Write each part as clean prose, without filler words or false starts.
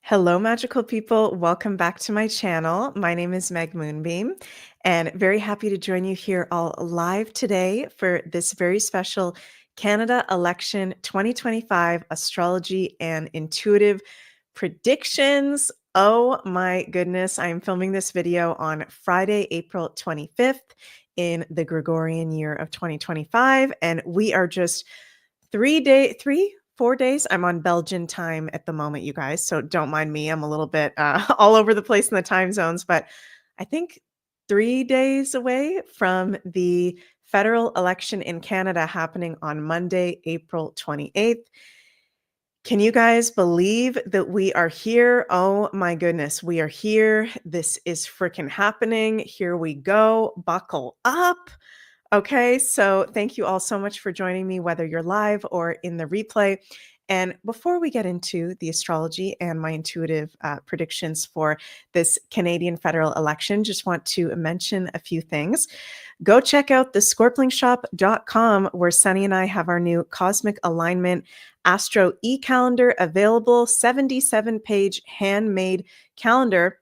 Hello, magical people. Welcome back to my channel. My name is Meg Moonbeam, and very happy to join you here all live today for this very special Canada election 2025 astrology and intuitive predictions. Oh my goodness, I am filming this video on Friday, April 25th in the Gregorian year of 2025, and we are just 4 days. I'm on Belgian time at the moment, you guys. So don't mind me. I'm a little bit all over the place in the time zones, but I think 3 days away from the federal election in Canada happening on Monday, April 28th. Can you guys believe that we are here? Oh my goodness, we are here. This is freaking happening. Here we go. Buckle up. Okay, so thank you all so much for joining me, whether you're live or in the replay. And before we get into the astrology and my intuitive predictions for this Canadian federal election, just want to mention a few things. Go check out the scorplingshop.com where Sunny and I have our new Cosmic Alignment Astro e-calendar available, 77-page handmade calendar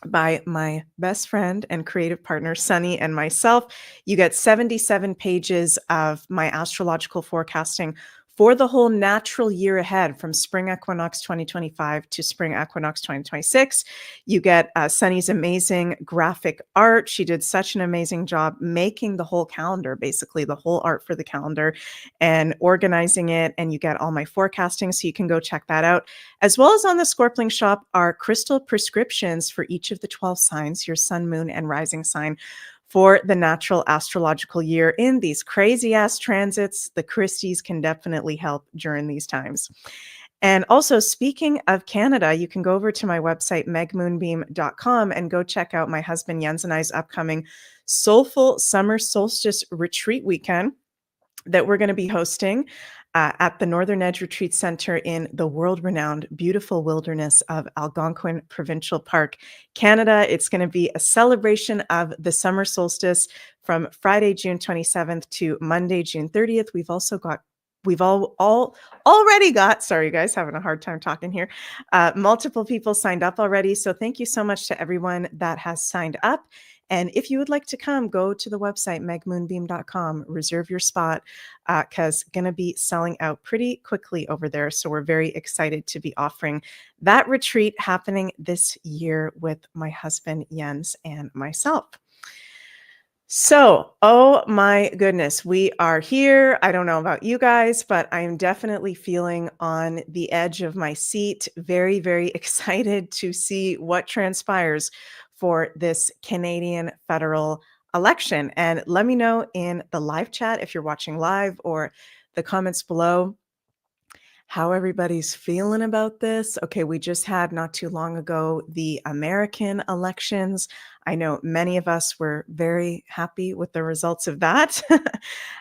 by my best friend and creative partner, Sunny, and myself. You get 77 pages of my astrological forecasting for the whole natural year ahead from spring equinox 2025 to spring equinox 2026. You get Sunny's amazing graphic art. She did such an amazing job making the whole calendar, basically the whole art for the calendar and organizing it. And you get all my forecasting, so you can go check that out. As well as on the Scorpling shop are crystal prescriptions for each of the 12 signs, your sun, moon, and rising sign for the natural astrological year. In these crazy ass transits, the Christies can definitely help during these times. And also, speaking of Canada, you can go over to my website, megmoonbeam.com, and go check out my husband Jens and I's upcoming Soulful Summer Solstice Retreat weekend that we're going to be hosting at the Northern Edge Retreat Center in the world-renowned beautiful wilderness of Algonquin Provincial Park, Canada. It's going to be a celebration of the summer solstice from Friday, June 27th to Monday, June 30th. We've already got, sorry guys, having a hard time talking here, multiple people signed up already. So thank you so much to everyone that has signed up. And if you would like to come, go to the website, megmoonbeam.com, reserve your spot, because going to be selling out pretty quickly over there. So we're very excited to be offering that retreat happening this year with my husband, Jens, and myself. So, oh my goodness, we are here. I don't know about you guys, but I am definitely feeling on the edge of my seat. Very, very excited to see what transpires for this Canadian federal election. And let me know in the live chat if you're watching live or the comments below how everybody's feeling about this. Okay, we just had not too long ago the American elections. I know many of us were very happy with the results of that.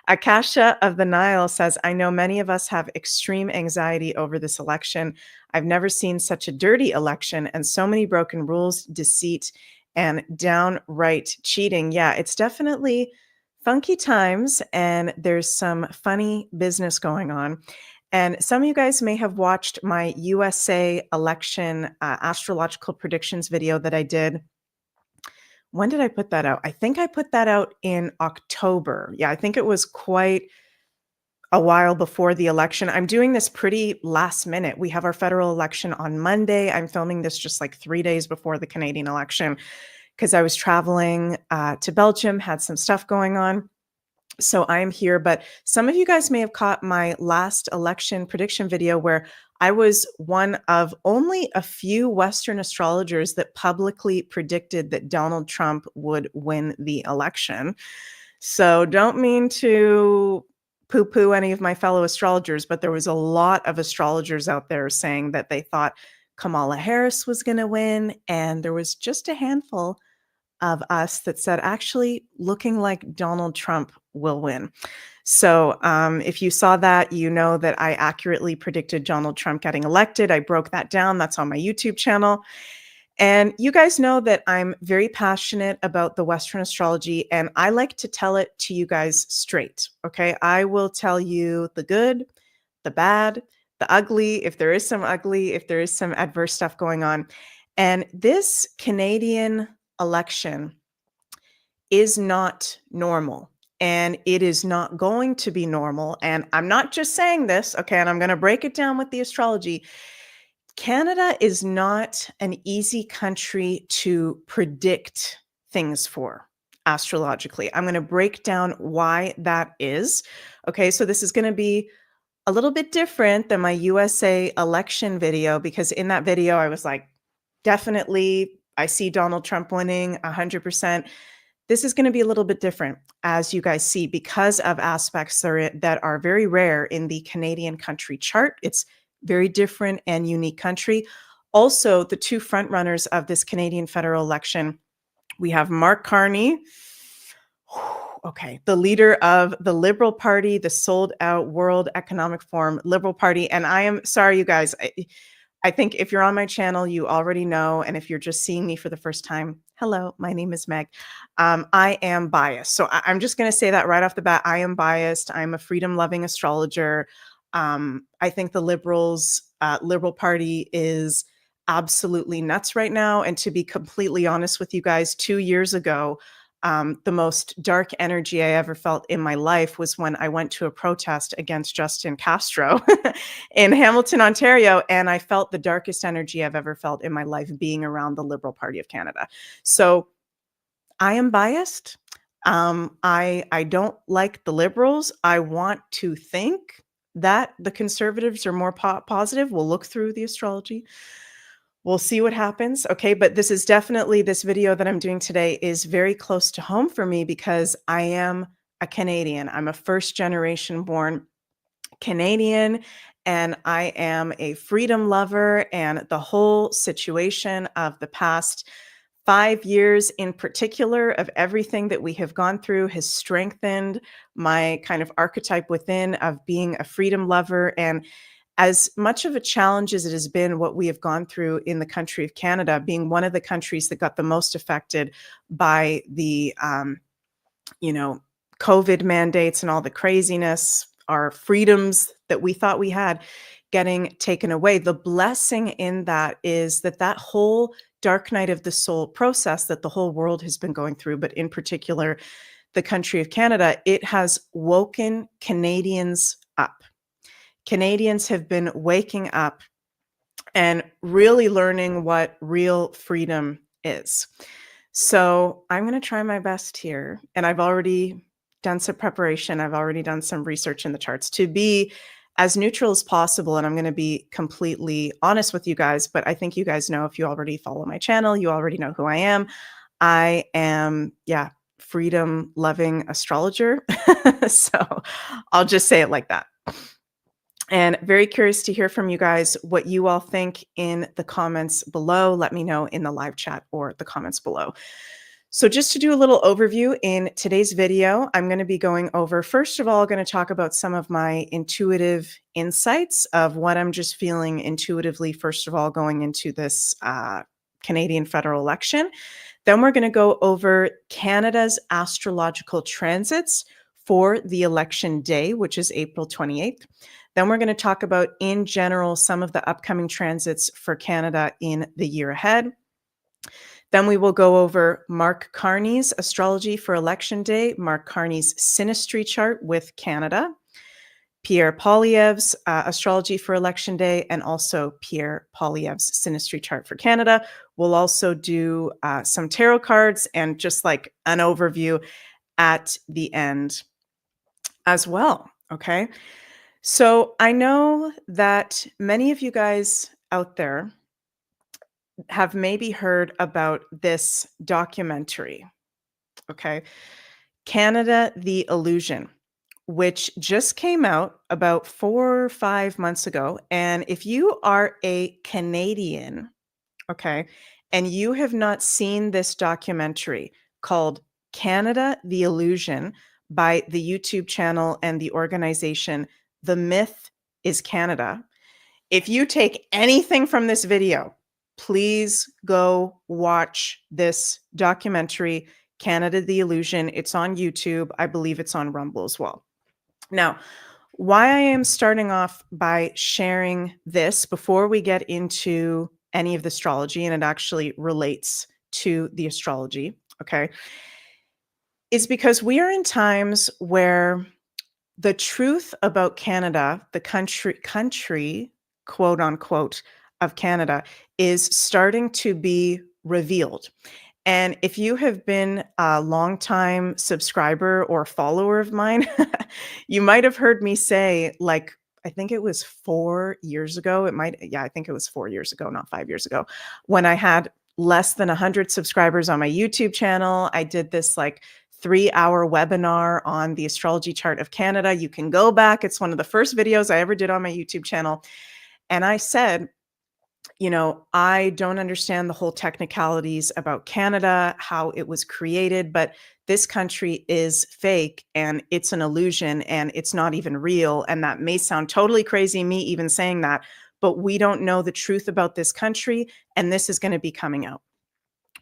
Akasha of the Nile says, I know many of us have extreme anxiety over this election. I've never seen such a dirty election and so many broken rules, deceit, and downright cheating. Yeah, it's definitely funky times, and there's some funny business going on. And some of you guys may have watched my USA election astrological predictions video that I did. When did I put that out? I think I put that out in October. Yeah, I think it was quite a while before the election. I'm doing this pretty last minute. We have our federal election on Monday. I'm filming this just like 3 days before the Canadian election because I was traveling to Belgium, had some stuff going on. So I'm here, but some of you guys may have caught my last election prediction video where I was one of only a few Western astrologers that publicly predicted that Donald Trump would win the election. So don't mean to poo-poo any of my fellow astrologers, but there was a lot of astrologers out there saying that they thought Kamala Harris was going to win, and there was just a handful of us that said, actually, looking like Donald Trump will win. So if you saw that, you know that I accurately predicted Donald Trump getting elected. I broke that down. That's on my YouTube channel. And you guys know that I'm very passionate about the Western astrology, and I like to tell it to you guys straight. Okay. I will tell you the good, the bad, the ugly, if there is some ugly, if there is some adverse stuff going on. And this Canadian election is not normal. And it is not going to be normal. And I'm not just saying this, okay, and I'm going to break it down with the astrology. Canada is not an easy country to predict things for astrologically. I'm going to break down why that is. Okay, so this is going to be a little bit different than my USA election video, because in that video, I was like, definitely, I see Donald Trump winning 100%. This is going to be a little bit different, as you guys see, because of aspects that are very rare in the Canadian country chart. It's very different and unique country. Also, the two frontrunners of this Canadian federal election, we have Mark Carney, okay, the leader of the Liberal Party, the sold out World Economic Forum Liberal Party. And I am sorry, you guys. I think if you're on my channel, you already know. And if you're just seeing me for the first time, hello, my name is Meg. I am biased. So I'm just going to say that right off the bat. I am biased. I'm a freedom loving astrologer. I think the Liberal Party is absolutely nuts right now. And to be completely honest with you guys, 2 years ago, the most dark energy I ever felt in my life was when I went to a protest against Justin Castro in Hamilton, Ontario, and I felt the darkest energy I've ever felt in my life being around the Liberal Party of Canada. So I am biased. I don't like the Liberals. I want to think that the Conservatives are more positive. We'll look through the astrology. We'll see what happens. Okay, but this is definitely, this video that I'm doing today is very close to home for me because I am a Canadian. I'm a first generation born Canadian, and I am a freedom lover, and the whole situation of the past 5 years in particular of everything that we have gone through has strengthened my kind of archetype within of being a freedom lover. And as much of a challenge as it has been what we have gone through in the country of Canada, being one of the countries that got the most affected by the, COVID mandates and all the craziness, our freedoms that we thought we had getting taken away. The blessing in that is that whole dark night of the soul process that the whole world has been going through, but in particular, the country of Canada, it has woken Canadians up. Canadians have been waking up and really learning what real freedom is. So I'm going to try my best here. And I've already done some preparation. I've already done some research in the charts to be as neutral as possible. And I'm going to be completely honest with you guys. But I think you guys know, if you already follow my channel, you already know who I am. I am, freedom loving astrologer. So I'll just say it like that. And very curious to hear from you guys what you all think in the comments below. Let me know in the live chat or the comments below. So just to do a little overview in today's video, I'm going to be going over, first of all, going to talk about some of my intuitive insights of what I'm just feeling intuitively, first of all, going into this Canadian federal election. Then we're going to go over Canada's astrological transits for the election day, which is April 28th. Then we're going to talk about, in general, some of the upcoming transits for Canada in the year ahead. Then we will go over Mark Carney's astrology for election day, Mark Carney's synastry chart with Canada, Pierre Poilievre's astrology for election day, and also Pierre Poilievre's synastry chart for Canada. We'll also do some tarot cards and just like an overview at the end as well, okay? So I know that many of you guys out there have maybe heard about this documentary, okay? Canada, the Illusion, which just came out about 4 or 5 months ago. And if you are a Canadian, okay, and you have not seen this documentary called Canada, the Illusion by the YouTube channel and the organization The Myth is Canada, if you take anything from this video, please go watch this documentary, Canada, the Illusion. It's on YouTube. I believe it's on Rumble as well. Now, Why I am starting off by sharing this before we get into any of the astrology, and it actually relates to the astrology, okay, is because we are in times where the truth about Canada, the country, quote unquote, of Canada, is starting to be revealed. And if you have been a longtime subscriber or follower of mine, you might have heard me say, like, I think it was 4 years ago. Yeah, I think it was 4 years ago, not 5 years ago, when I had less than 100 subscribers on my YouTube channel. I did this like 3-hour webinar on the astrology chart of Canada. You can go back. It's one of the first videos I ever did on my YouTube channel. And I said, I don't understand the whole technicalities about Canada, how it was created, but this country is fake and it's an illusion and it's not even real. And that may sound totally crazy, me even saying that, but we don't know the truth about this country. And this is going to be coming out.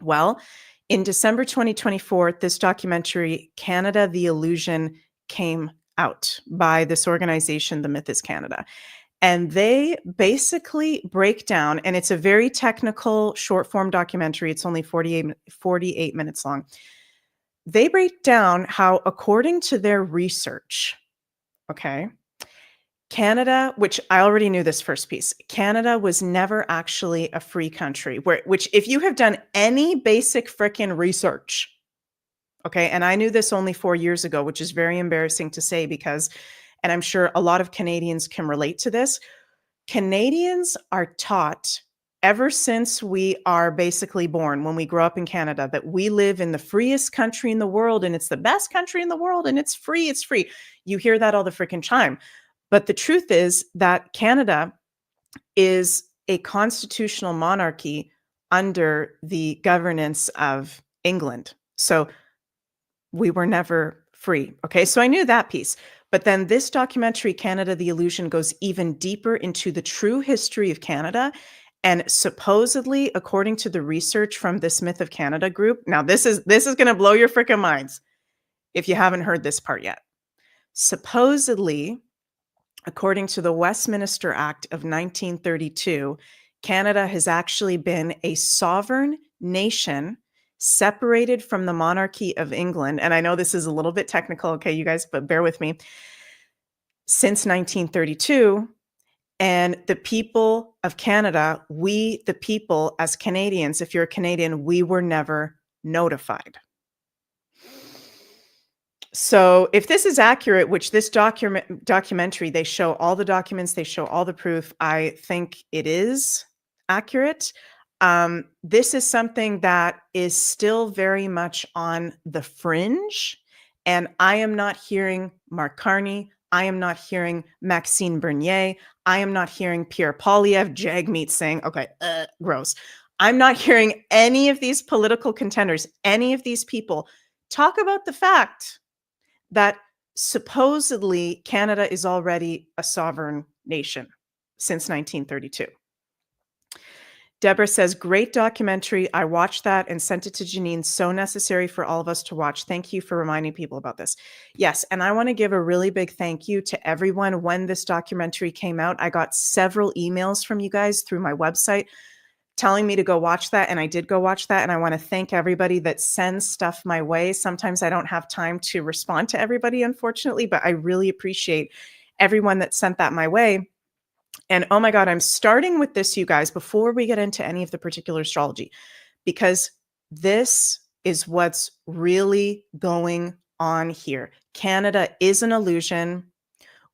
Well, in December 2024, this documentary, Canada, the Illusion, came out by this organization, The Myth is Canada. And they basically break down, and it's a very technical short form documentary. It's only 48 minutes long. They break down how, according to their research, okay, Canada, which I already knew this first piece, Canada was never actually a free country, which if you have done any basic frickin' research, okay, and I knew this only 4 years ago, which is very embarrassing to say because, and I'm sure a lot of Canadians can relate to this, Canadians are taught ever since we are basically born, when we grow up in Canada, that we live in the freest country in the world and it's the best country in the world and it's free, it's free. You hear that all the freaking time. But the truth is that Canada is a constitutional monarchy under the governance of England. So we were never free. Okay, so I knew that piece. But then this documentary, Canada, the Illusion, goes even deeper into the true history of Canada. And supposedly, according to the research from this Myth of Canada group, now this is going to blow your freaking minds if you haven't heard this part yet. Supposedly, according to the Westminster Act of 1932, Canada has actually been a sovereign nation separated from the monarchy of England. And I know this is a little bit technical, okay, you guys, but bear with me. Since 1932, and the people of Canada, we, the people as Canadians, if you're a Canadian, we were never notified. So if this is accurate, which this documentary, they show all the documents, they show all the proof, I think it is accurate. This is something that is still very much on the fringe. And I am not hearing Mark Carney. I am not hearing Maxime Bernier. I am not hearing Pierre Poilievre, Jagmeet saying, okay, gross. I'm not hearing any of these political contenders, any of these people talk about the fact that supposedly Canada is already a sovereign nation since 1932. Deborah says, great documentary. I watched that and sent it to Janine. So necessary for all of us to watch. Thank you for reminding people about this. Yes, and I want to give a really big thank you to everyone. When this documentary came out, I got several emails from you guys through my website telling me to go watch that. And I did go watch that. And I want to thank everybody that sends stuff my way. Sometimes I don't have time to respond to everybody, unfortunately, but I really appreciate everyone that sent that my way. And oh my God, I'm starting with this, you guys, before we get into any of the particular astrology, because this is what's really going on here. Canada is an illusion.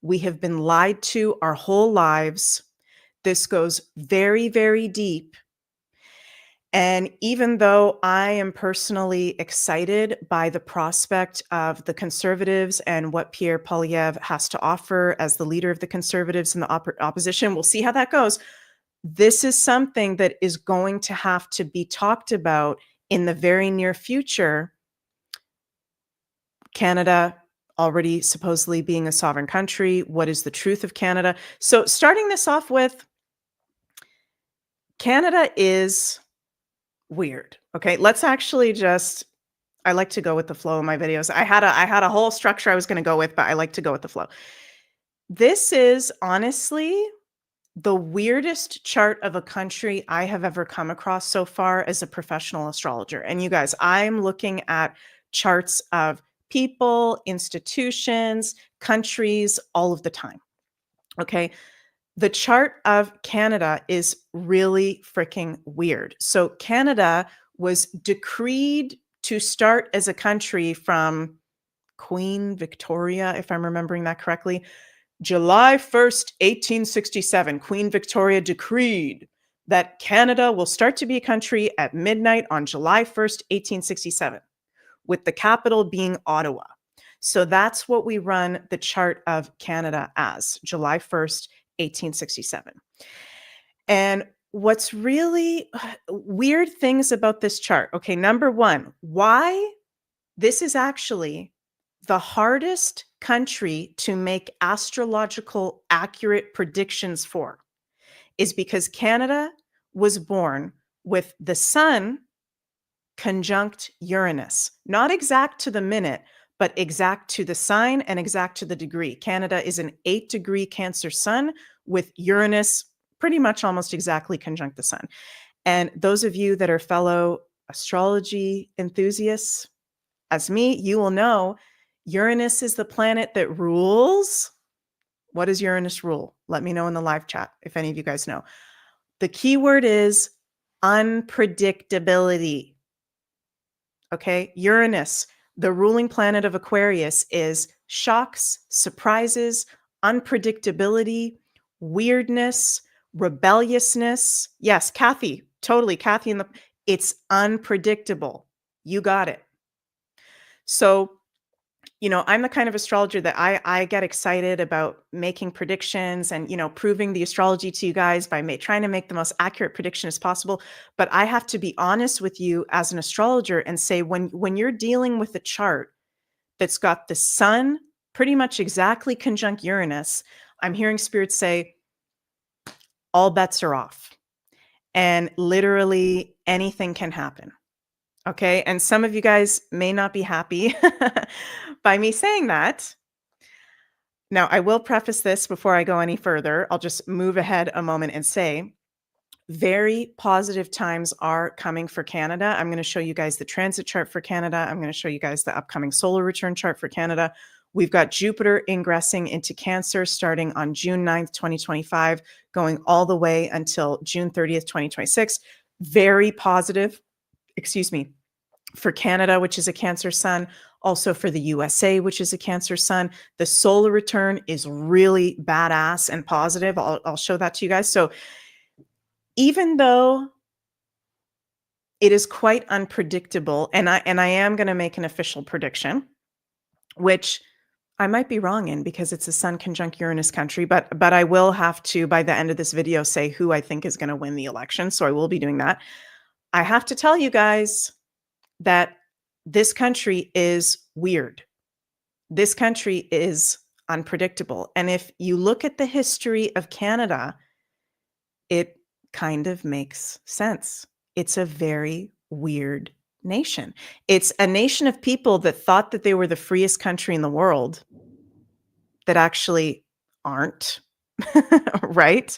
We have been lied to our whole lives. This goes very, very deep. And even though I am personally excited by the prospect of the Conservatives and what Pierre Poilievre has to offer as the leader of the Conservatives and the opposition, we'll see how that goes. This is something that is going to have to be talked about in the very near future. Canada already supposedly being a sovereign country. What is the truth of Canada? So starting this off with, Canada is weird. Okay, let's actually just, I like to go with the flow of my videos. I had a whole structure I was going to go with, but I like to go with the flow. This is honestly the weirdest chart of a country I have ever come across so far as a professional astrologer. And you guys, I'm looking at charts of people, institutions, countries all of the time. Okay. The chart of Canada is really freaking weird. So, Canada was decreed to start as a country from Queen Victoria, if I'm remembering that correctly. July 1st, 1867, Queen Victoria decreed that Canada will start to be a country at midnight on July 1st, 1867, with the capital being Ottawa. So that's what we run the chart of Canada as, July 1st, 1867. And what's really weird things about this chart. Okay, number one, why this is actually the hardest country to make astrological accurate predictions for is because Canada was born with the sun conjunct Uranus, not exact to the minute, but exact to the sign and exact to the degree. Canada is an 8-degree Cancer sun with Uranus pretty much almost exactly conjunct the sun. And those of you that are fellow astrology enthusiasts, as me, you will know Uranus is the planet that rules. What does Uranus rule? Let me know in the live chat if any of you guys know. The key word is unpredictability. Okay, Uranus, the ruling planet of Aquarius, is shocks, surprises, unpredictability, weirdness, rebelliousness. Yes, Kathy, totally. Kathy, it's unpredictable. You got it. So, I'm the kind of astrologer that I get excited about making predictions and, proving the astrology to you guys by trying to make the most accurate prediction as possible. But I have to be honest with you as an astrologer and say, when you're dealing with a chart that's got the sun pretty much exactly conjunct Uranus, I'm hearing spirits say, all bets are off. And literally anything can happen. Okay. And some of you guys may not be happy by me saying that. Now, I will preface this before I go any further. I'll just move ahead a moment and say very positive times are coming for Canada. I'm going to show you guys the transit chart for Canada. I'm going to show you guys the upcoming solar return chart for Canada. We've got Jupiter ingressing into Cancer starting on June 9th, 2025, going all the way until June 30th, 2026. Very positive, for Canada, which is a Cancer sun, also for the USA, which is a Cancer sun. The solar return is really badass and positive. I'll show that to you guys. So even though it is quite unpredictable, and I am going to make an official prediction, which I might be wrong in because it's a sun conjunct Uranus country, but I will have to, by the end of this video, say who I think is going to win the election. So I will be doing that. I have to tell you guys that this country is weird. This country is unpredictable. And if you look at the history of Canada, it kind of makes sense. It's a very weird nation. It's a nation of people that thought that they were the freest country in the world that actually aren't, right?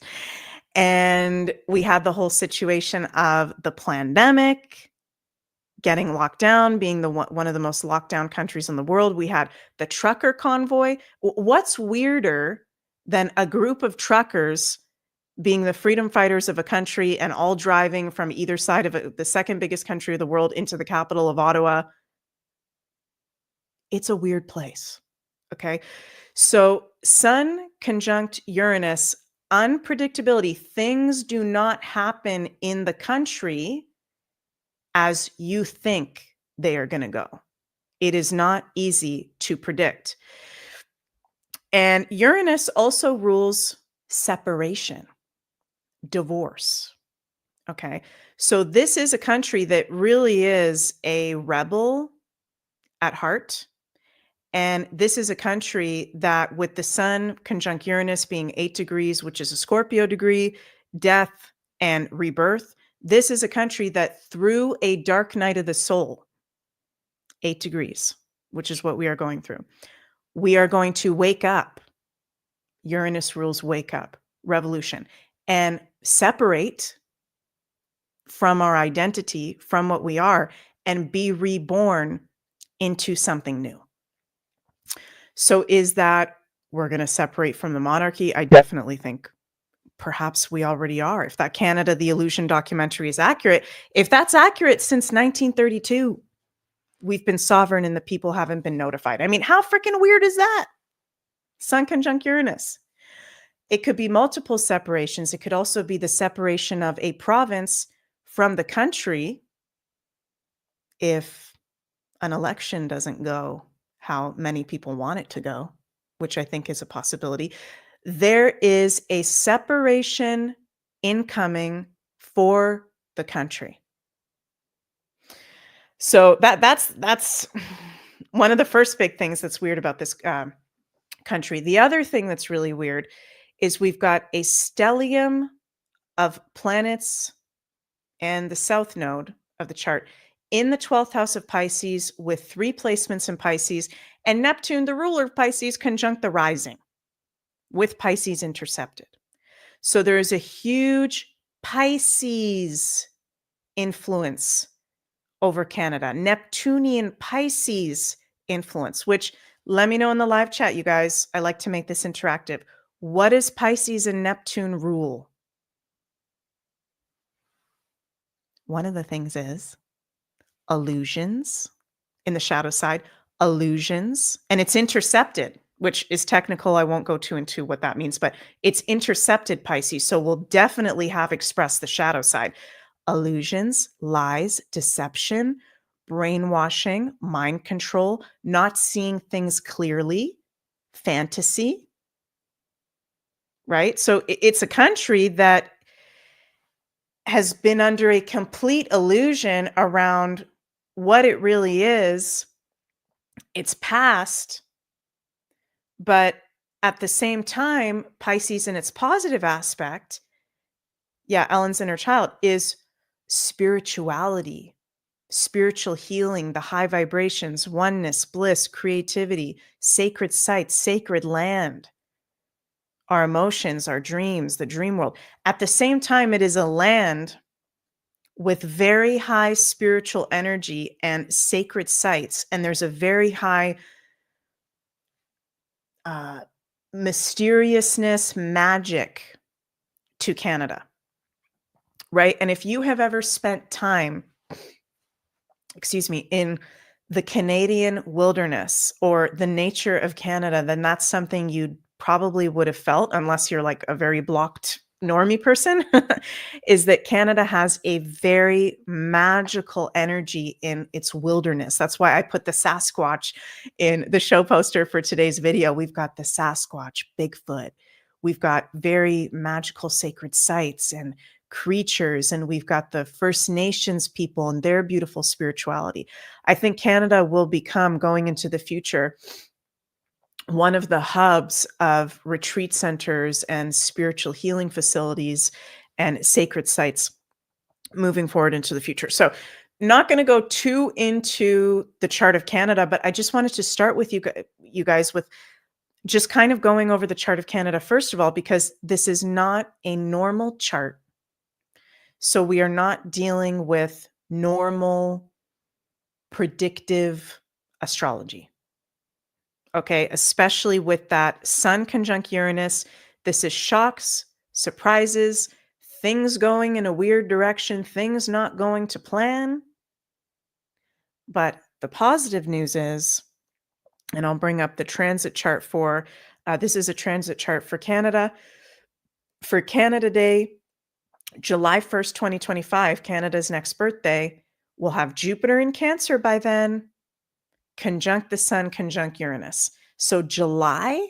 And we had the whole situation of the pandemic, getting locked down, being one of the most locked down countries in the world. We had the trucker convoy. What's weirder than a group of truckers being the freedom fighters of a country and all driving from either side of the second biggest country of the world into the capital of Ottawa? It's a weird place. Okay. So Sun conjunct Uranus, unpredictability. Things do not happen in the country as you think they are going to go. It is not easy to predict. And Uranus also rules separation, divorce. Okay. So this is a country that really is a rebel at heart. And this is a country that, with the sun conjunct Uranus being 8 degrees, which is a Scorpio degree, death and rebirth, this is a country that through a dark night of the soul, 8 degrees, which is what we are going through, we are going to wake up Uranus rules wake up, revolution, and separate from our identity, from what we are, and be reborn into something new. So is that we're going to separate from the monarchy? I definitely think perhaps we already are. If that Canada the Illusion documentary is accurate, if that's accurate since 1932, we've been sovereign and the people haven't been notified. I mean, how freaking weird is that? Sun conjunct Uranus. It could be multiple separations. It could also be the separation of a province from the country if an election doesn't go how many people want it to go, which I think is a possibility. There is a separation incoming for the country. So that's one of the first big things that's weird about this country. The other thing that's really weird is we've got a stellium of planets and the south node of the chart in the 12th house of Pisces with 3 placements in Pisces, and Neptune, the ruler of Pisces, conjunct the rising with Pisces intercepted. So there is a huge Pisces influence over Canada, Neptunian Pisces influence, which let me know in the live chat, you guys. I like to make this interactive. What does Pisces and Neptune rule? One of the things is illusions in the shadow side, illusions, and it's intercepted, which is technical. I won't go too into what that means, but it's intercepted Pisces. So we'll definitely have expressed the shadow side. Illusions, lies, deception, brainwashing, mind control, not seeing things clearly, fantasy, right? So it's a country that has been under a complete illusion around what it really is. It's past, but at the same time, Pisces in its positive aspect, Ellen's inner child, is spirituality, spiritual healing, the high vibrations, oneness, bliss, creativity, sacred sites, sacred land, our emotions, our dreams, the dream world. At the same time, it is a land with very high spiritual energy and sacred sites. And there's a very high mysteriousness, magic to Canada, right? And if you have ever spent time, in the Canadian wilderness or the nature of Canada, then that's something you probably would have felt, unless you're like a very blocked normie person, is that Canada has a very magical energy in its wilderness. That's why I put the Sasquatch in the show poster for today's video. We've got the Sasquatch, Bigfoot. We've got very magical sacred sites and creatures, and we've got the First Nations people and their beautiful spirituality. I think Canada will become, going into the future, one of the hubs of retreat centers and spiritual healing facilities and sacred sites moving forward into the future. So not going to go too into the chart of Canada, but I just wanted to start with you guys with just kind of going over the chart of Canada, first of all, because this is not a normal chart. So we are not dealing with normal predictive astrology. Okay, especially with that Sun conjunct Uranus. This is shocks, surprises, things going in a weird direction, things not going to plan. But the positive news is, and I'll bring up the transit chart for, this is a transit chart for Canada. For Canada Day, July 1st, 2025, Canada's next birthday, we'll have Jupiter in Cancer by then, conjunct the Sun, conjunct Uranus. So July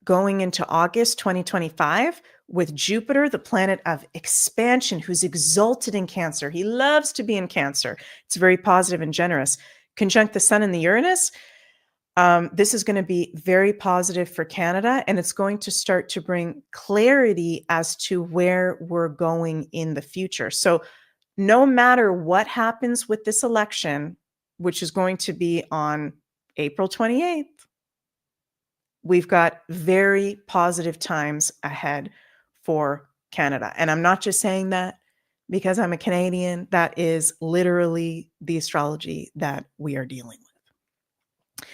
going into August 2025 with Jupiter, the planet of expansion, who's exalted in Cancer. He loves to be in Cancer. It's very positive and generous. Conjunct the Sun and the Uranus. This is going to be very positive for Canada, and it's going to start to bring clarity as to where we're going in the future. So no matter what happens with this election, which is going to be on April 28th, we've got very positive times ahead for Canada. And I'm not just saying that because I'm a Canadian. That is literally the astrology that we are dealing with.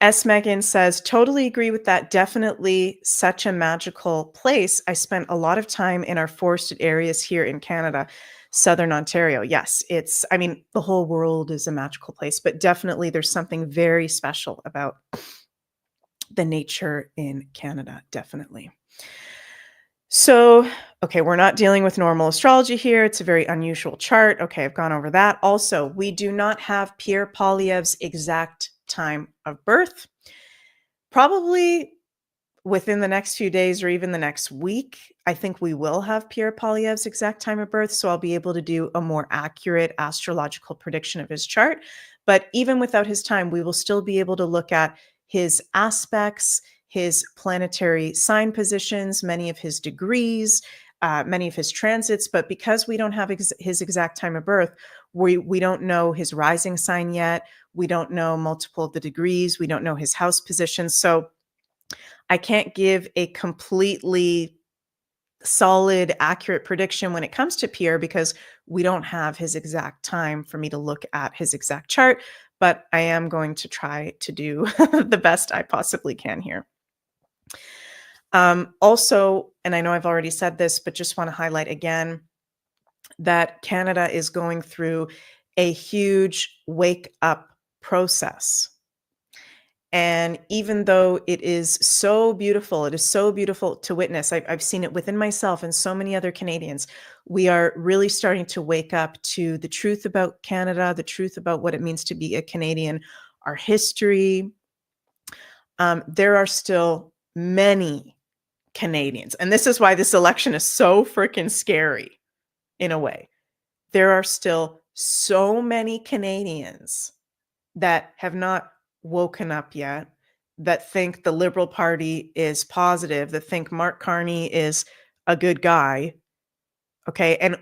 S. Megan says, totally agree with that. Definitely such a magical place. I spent a lot of time in our forested areas here in Canada, Southern Ontario. Yes, I mean, the whole world is a magical place, but definitely there's something very special about the nature in Canada. Definitely. So, okay, we're not dealing with normal astrology here. It's a very unusual chart. Okay, I've gone over that. Also, we do not have Pierre Poilievre's exact time of birth. Probably within the next few days or even the next week, I think we will have Pierre Poilievre's exact time of birth, so I'll be able to do a more accurate astrological prediction of his chart. But even without his time, we will still be able to look at his aspects, his planetary sign positions, many of his degrees, many of his transits. But because we don't have his exact time of birth, we don't know his rising sign yet. We don't know multiple of the degrees. We don't know his house positions. So I can't give a completely solid, accurate prediction when it comes to Pierre because we don't have his exact time for me to look at his exact chart, but I am going to try to do the best I possibly can here. Also, and I know I've already said this, but just want to highlight again that Canada is going through a huge wake up process. And even though it is so beautiful, it is so beautiful to witness. I've seen it within myself and so many other Canadians. We are really starting to wake up to the truth about Canada, the truth about what it means to be a Canadian, our history. There are still many Canadians, and this is why this election is so freaking scary in a way. There are still so many Canadians that have not woken up yet, that think the Liberal Party is positive, that think Mark Carney is a good guy. Okay. And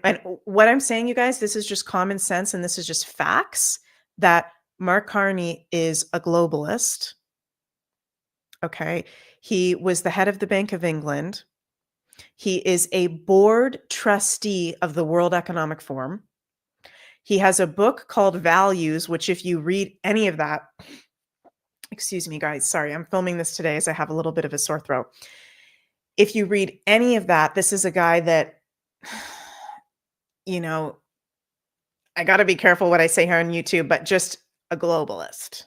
what I'm saying, you guys, this is just common sense and this is just facts that Mark Carney is a globalist. Okay. He was the head of the Bank of England. He is a board trustee of the World Economic Forum. He has a book called Values, which if you read any of that, excuse me, guys, sorry, I'm filming this today as I have a little bit of a sore throat. If you read any of that, this is a guy that, you know, I got to be careful what I say here on YouTube, but just a globalist.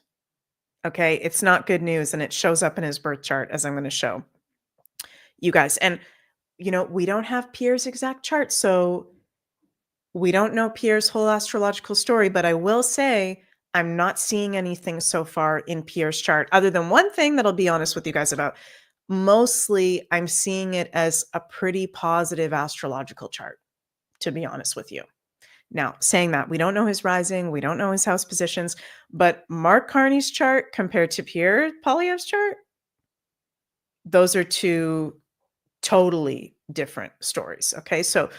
Okay. It's not good news. And it shows up in his birth chart, as I'm going to show you guys. And, we don't have Pierre's exact chart. So we don't know Pierre's whole astrological story, but I will say I'm not seeing anything so far in Pierre's chart other than one thing that I'll be honest with you guys about. Mostly, I'm seeing it as a pretty positive astrological chart, to be honest with you. Now, saying that, we don't know his rising, we don't know his house positions, but Mark Carney's chart compared to Pierre Poilievre's chart, those are two totally different stories. Okay, so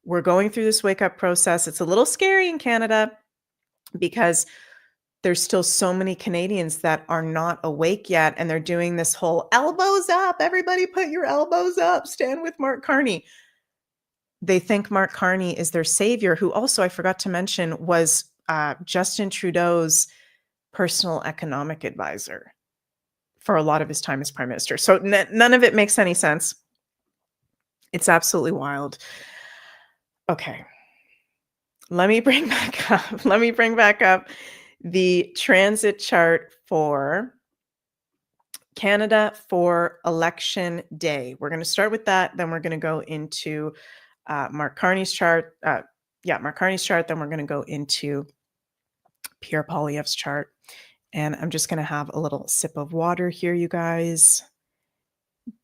we're going through this wake up process. It's a little scary in Canada because there's still so many Canadians that are not awake yet. And they're doing this whole elbows up. Everybody put your elbows up. Stand with Mark Carney. They think Mark Carney is their savior, who also, I forgot to mention, was Justin Trudeau's personal economic advisor for a lot of his time as prime minister. So none of it makes any sense. It's absolutely wild. Okay. Let me bring back up the transit chart for Canada for election day. We're going to start with that. Then we're going to go into Mark Carney's chart. Mark Carney's chart. Then we're going to go into Pierre Poilievre's chart. And I'm just going to have a little sip of water here, you guys.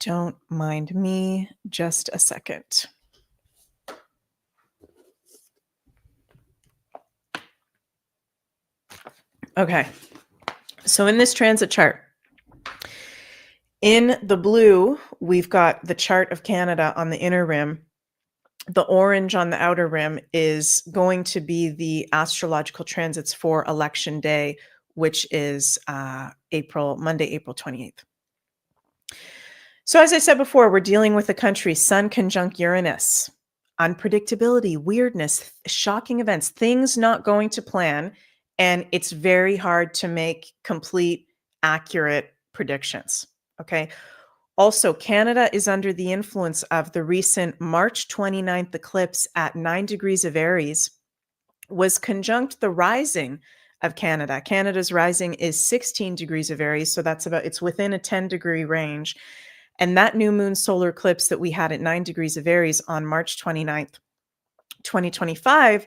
Don't mind me. Just a second. Okay. So in this transit chart, in the blue, we've got the chart of Canada on the inner rim. The orange on the outer rim is going to be the astrological transits for election day, which is Monday, April 28th. So, as I said before, we're dealing with a country, Sun conjunct Uranus, unpredictability, weirdness, shocking events, things not going to plan. And it's very hard to make complete, accurate predictions. Okay. Also, Canada is under the influence of the recent March 29th eclipse at 9 degrees of Aries, was conjunct the rising of Canada. Canada's rising is 16 degrees of Aries. So it's within a 10-degree range. And that new moon solar eclipse that we had at 9 degrees of Aries on March 29th, 2025,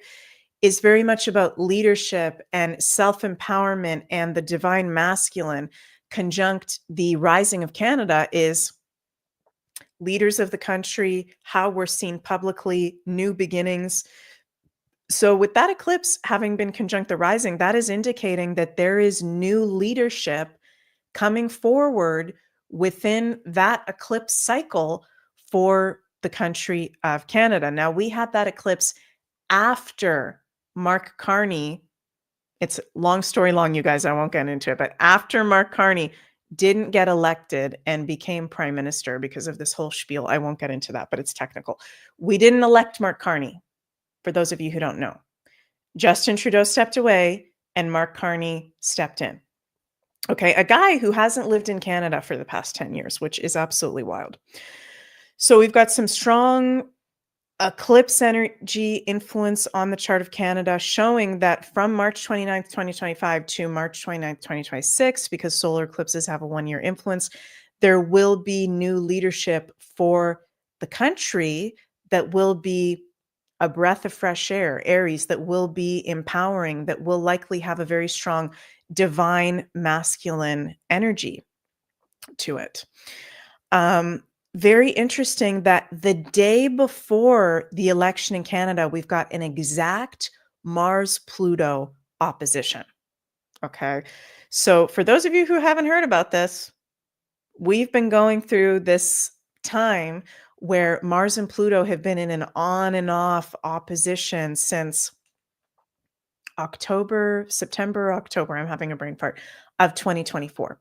is very much about leadership and self-empowerment and the divine masculine. Conjunct the rising of Canada is leaders of the country, how we're seen publicly, new beginnings. So, with that eclipse having been conjunct the rising, that is indicating that there is new leadership coming forward within that eclipse cycle for the country of Canada. Now, we had that eclipse after Mark Carney. It's long story long, you guys. I won't get into it, but after Mark Carney didn't get elected and became prime minister because of this whole spiel. I won't get into that, but it's technical. We didn't elect Mark Carney, for those of you who don't know. Justin Trudeau stepped away and Mark Carney stepped in. Okay, a guy who hasn't lived in Canada for the past 10 years, which is absolutely wild. So we've got some strong eclipse energy influence on the chart of Canada, showing that from March 29th, 2025 to March 29th, 2026, because solar eclipses have a one-year influence, there will be new leadership for the country that will be a breath of fresh air, Aries, that will be empowering, that will likely have a very strong divine masculine energy to it. Very interesting that the day before the election in Canada, we've got an exact Mars-Pluto opposition. Okay. So for those of you who haven't heard about this, we've been going through this time where Mars and Pluto have been in an on and off opposition since September, October, I'm having a brain fart, of 2024.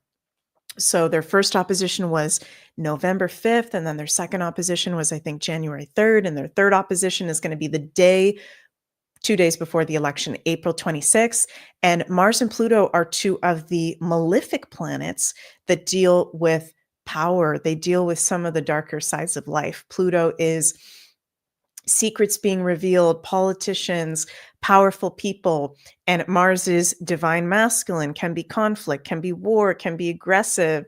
So their first opposition was November 5th, and then their second opposition was, I think, January 3rd, and their third opposition is going to be the day, 2 days before the election, April 26th. And Mars and Pluto are two of the malefic planets that deal with power. They deal with some of the darker sides of life. Pluto is secrets being revealed, politicians, powerful people, and Mars is divine masculine, can be conflict, can be war, can be aggressive,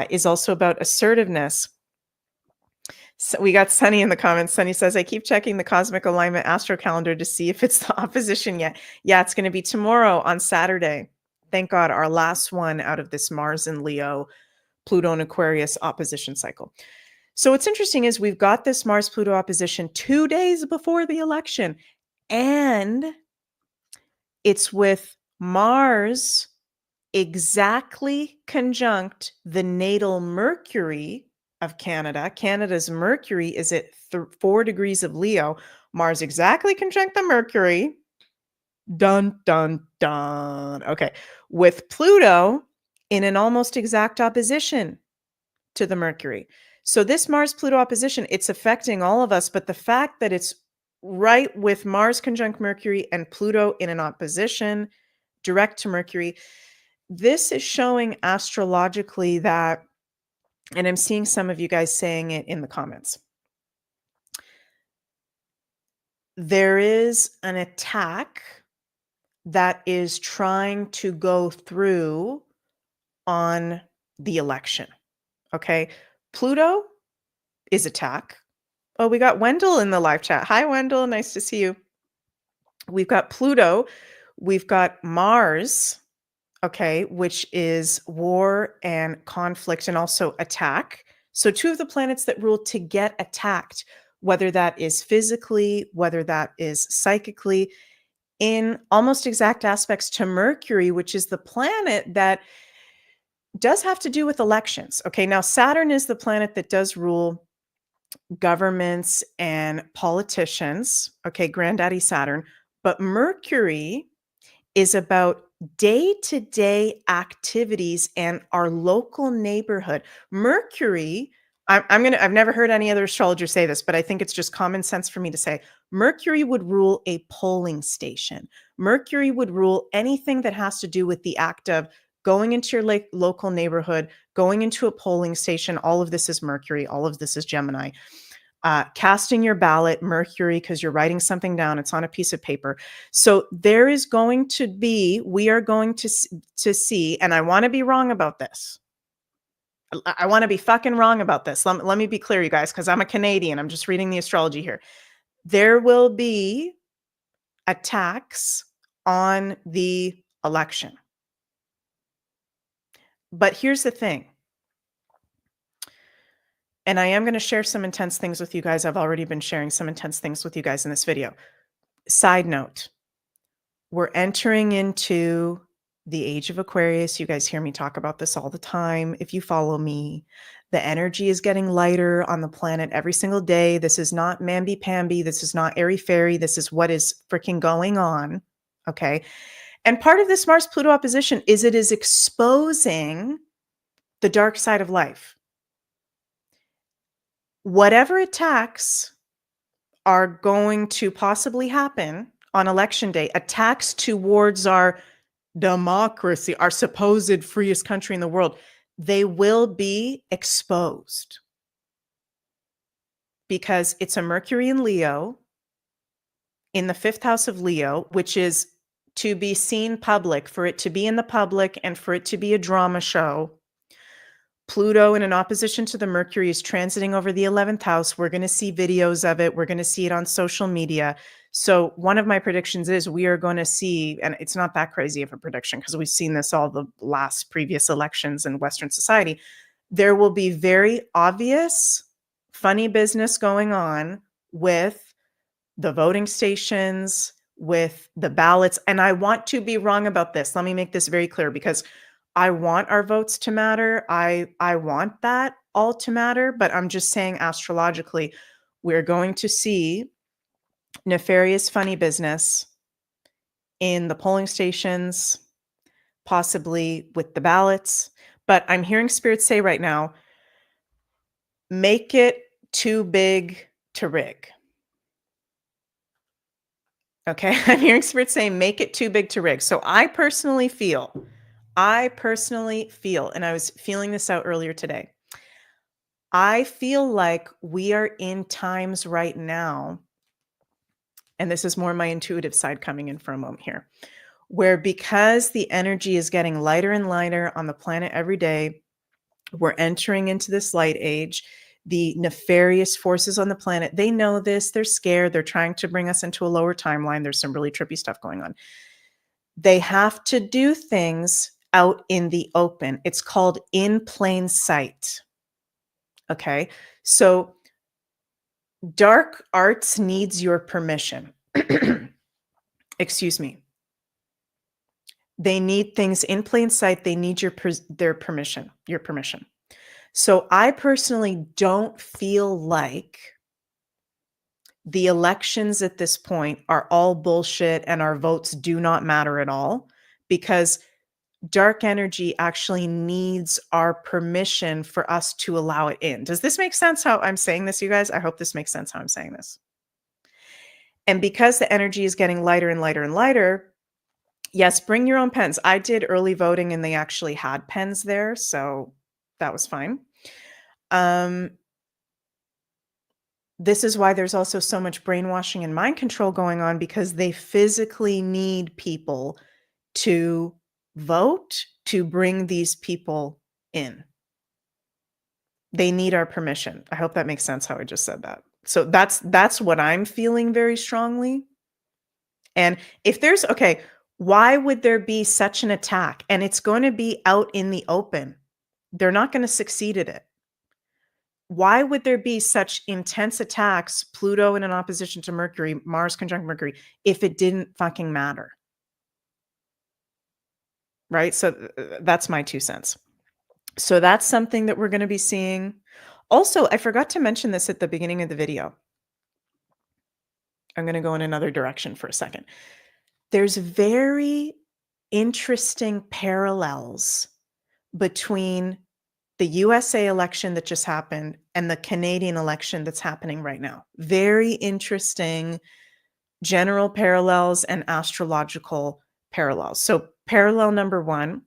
is also about assertiveness. So we got Sunny in the comments. Sunny says, I keep checking the cosmic alignment astro calendar to see if it's the opposition yet. Yeah, it's going to be tomorrow on Saturday. Thank God, our last one out of this Mars and Leo, Pluto and Aquarius opposition cycle. So what's interesting is we've got this Mars-Pluto opposition 2 days before the election, and it's with Mars exactly conjunct the natal Mercury of Canada. Canada's Mercury is at 4 degrees of Leo. Mars exactly conjunct the Mercury. Dun, dun, dun. Okay. With Pluto in an almost exact opposition to the Mercury. So this Mars-Pluto opposition, it's affecting all of us, but the fact that it's right with Mars conjunct Mercury and Pluto in an opposition direct to Mercury, this is showing astrologically that, and I'm seeing some of you guys saying it in the comments, there is an attack that is trying to go through on the election. Okay. Pluto is attack. Oh, we got Wendell in the live chat. Hi, Wendell. Nice to see you. We've got Pluto. We've got Mars, okay, which is war and conflict and also attack. So two of the planets that rule to get attacked, whether that is physically, whether that is psychically, in almost exact aspects to Mercury, which is the planet that does have to do with elections. Okay, now Saturn is the planet that does rule governments and politicians. Okay, Granddaddy Saturn. But Mercury is about day-to-day activities and our local neighborhood. Mercury, I've never heard any other astrologer say this, but I think it's just common sense for me to say Mercury would rule a polling station. Mercury would rule anything that has to do with the act of going into your local neighborhood, going into a polling station. All of this is Mercury. All of this is Gemini. Casting your ballot, Mercury, because you're writing something down. It's on a piece of paper. So there is going to be, we are going to see, and I want to be wrong about this. I want to be fucking wrong about this. Let me be clear, you guys, because I'm a Canadian. I'm just reading the astrology here. There will be attacks on the election. But here's the thing. And I am going to share some intense things with you guys. I've already been sharing some intense things with you guys in this video. Side note, we're entering into the age of Aquarius. You guys hear me talk about this all the time. If you follow me, the energy is getting lighter on the planet every single day. This is not mamby-pamby. This is not airy-fairy. This is what is freaking going on. Okay. And part of this Mars-Pluto opposition is it is exposing the dark side of life. Whatever attacks are going to possibly happen on election day, attacks towards our democracy, our supposed freest country in the world, they will be exposed because it's a Mercury in Leo, in the 5th house of Leo, which is to be seen public, for it to be in the public and for it to be a drama show. Pluto in an opposition to the Mercury is transiting over the 11th house. We're going to see videos of it. We're going to see it on social media. So one of my predictions is we are going to see, and it's not that crazy of a prediction because we've seen this all the last previous elections in Western society. There will be very obvious, funny business going on with the voting stations, with the ballots. And I want to be wrong about this. Let me make this very clear because I want our votes to matter. I want that all to matter, but I'm just saying astrologically, we're going to see nefarious, funny business in the polling stations, possibly with the ballots. But I'm hearing spirits say right now, make it too big to rig. Okay, I'm hearing spirits saying, make it too big to rig. So I personally feel, and I was feeling this out earlier today, I feel like we are in times right now, and this is more my intuitive side coming in for a moment here, where because the energy is getting lighter and lighter on the planet every day, we're entering into this light age. The nefarious forces on the planet, they know this, they're scared, they're trying to bring us into a lower timeline. There's some really trippy stuff going on. They have to do things out in the open. It's called in plain sight. Okay, so dark arts needs your permission. Excuse me. They need things in plain sight. They need their permission, your permission. So I personally don't feel like the elections at this point are all bullshit and our votes do not matter at all, because dark energy actually needs our permission for us to allow it in. Does this make sense how I'm saying this, you guys? I hope this makes sense how I'm saying this. And because the energy is getting lighter and lighter and lighter, yes, bring your own pens. I did early voting and they actually had pens there, so that was fine. This is why there's also so much brainwashing and mind control going on, because they physically need people to vote to bring these people in. They need our permission. I hope that makes sense how I just said that. So that's what I'm feeling very strongly. And if there's, okay, why would there be such an attack? And it's going to be out in the open. They're not going to succeed at it. Why would there be such intense attacks, Pluto in an opposition to Mercury, Mars conjunct Mercury, if it didn't fucking matter? Right? So that's my 2 cents. So that's something that we're going to be seeing. Also, I forgot to mention this at the beginning of the video. I'm going to go in another direction for a second. There's very interesting parallels between the USA election that just happened and the Canadian election that's happening right now. Very interesting general parallels and astrological parallels. So, parallel number one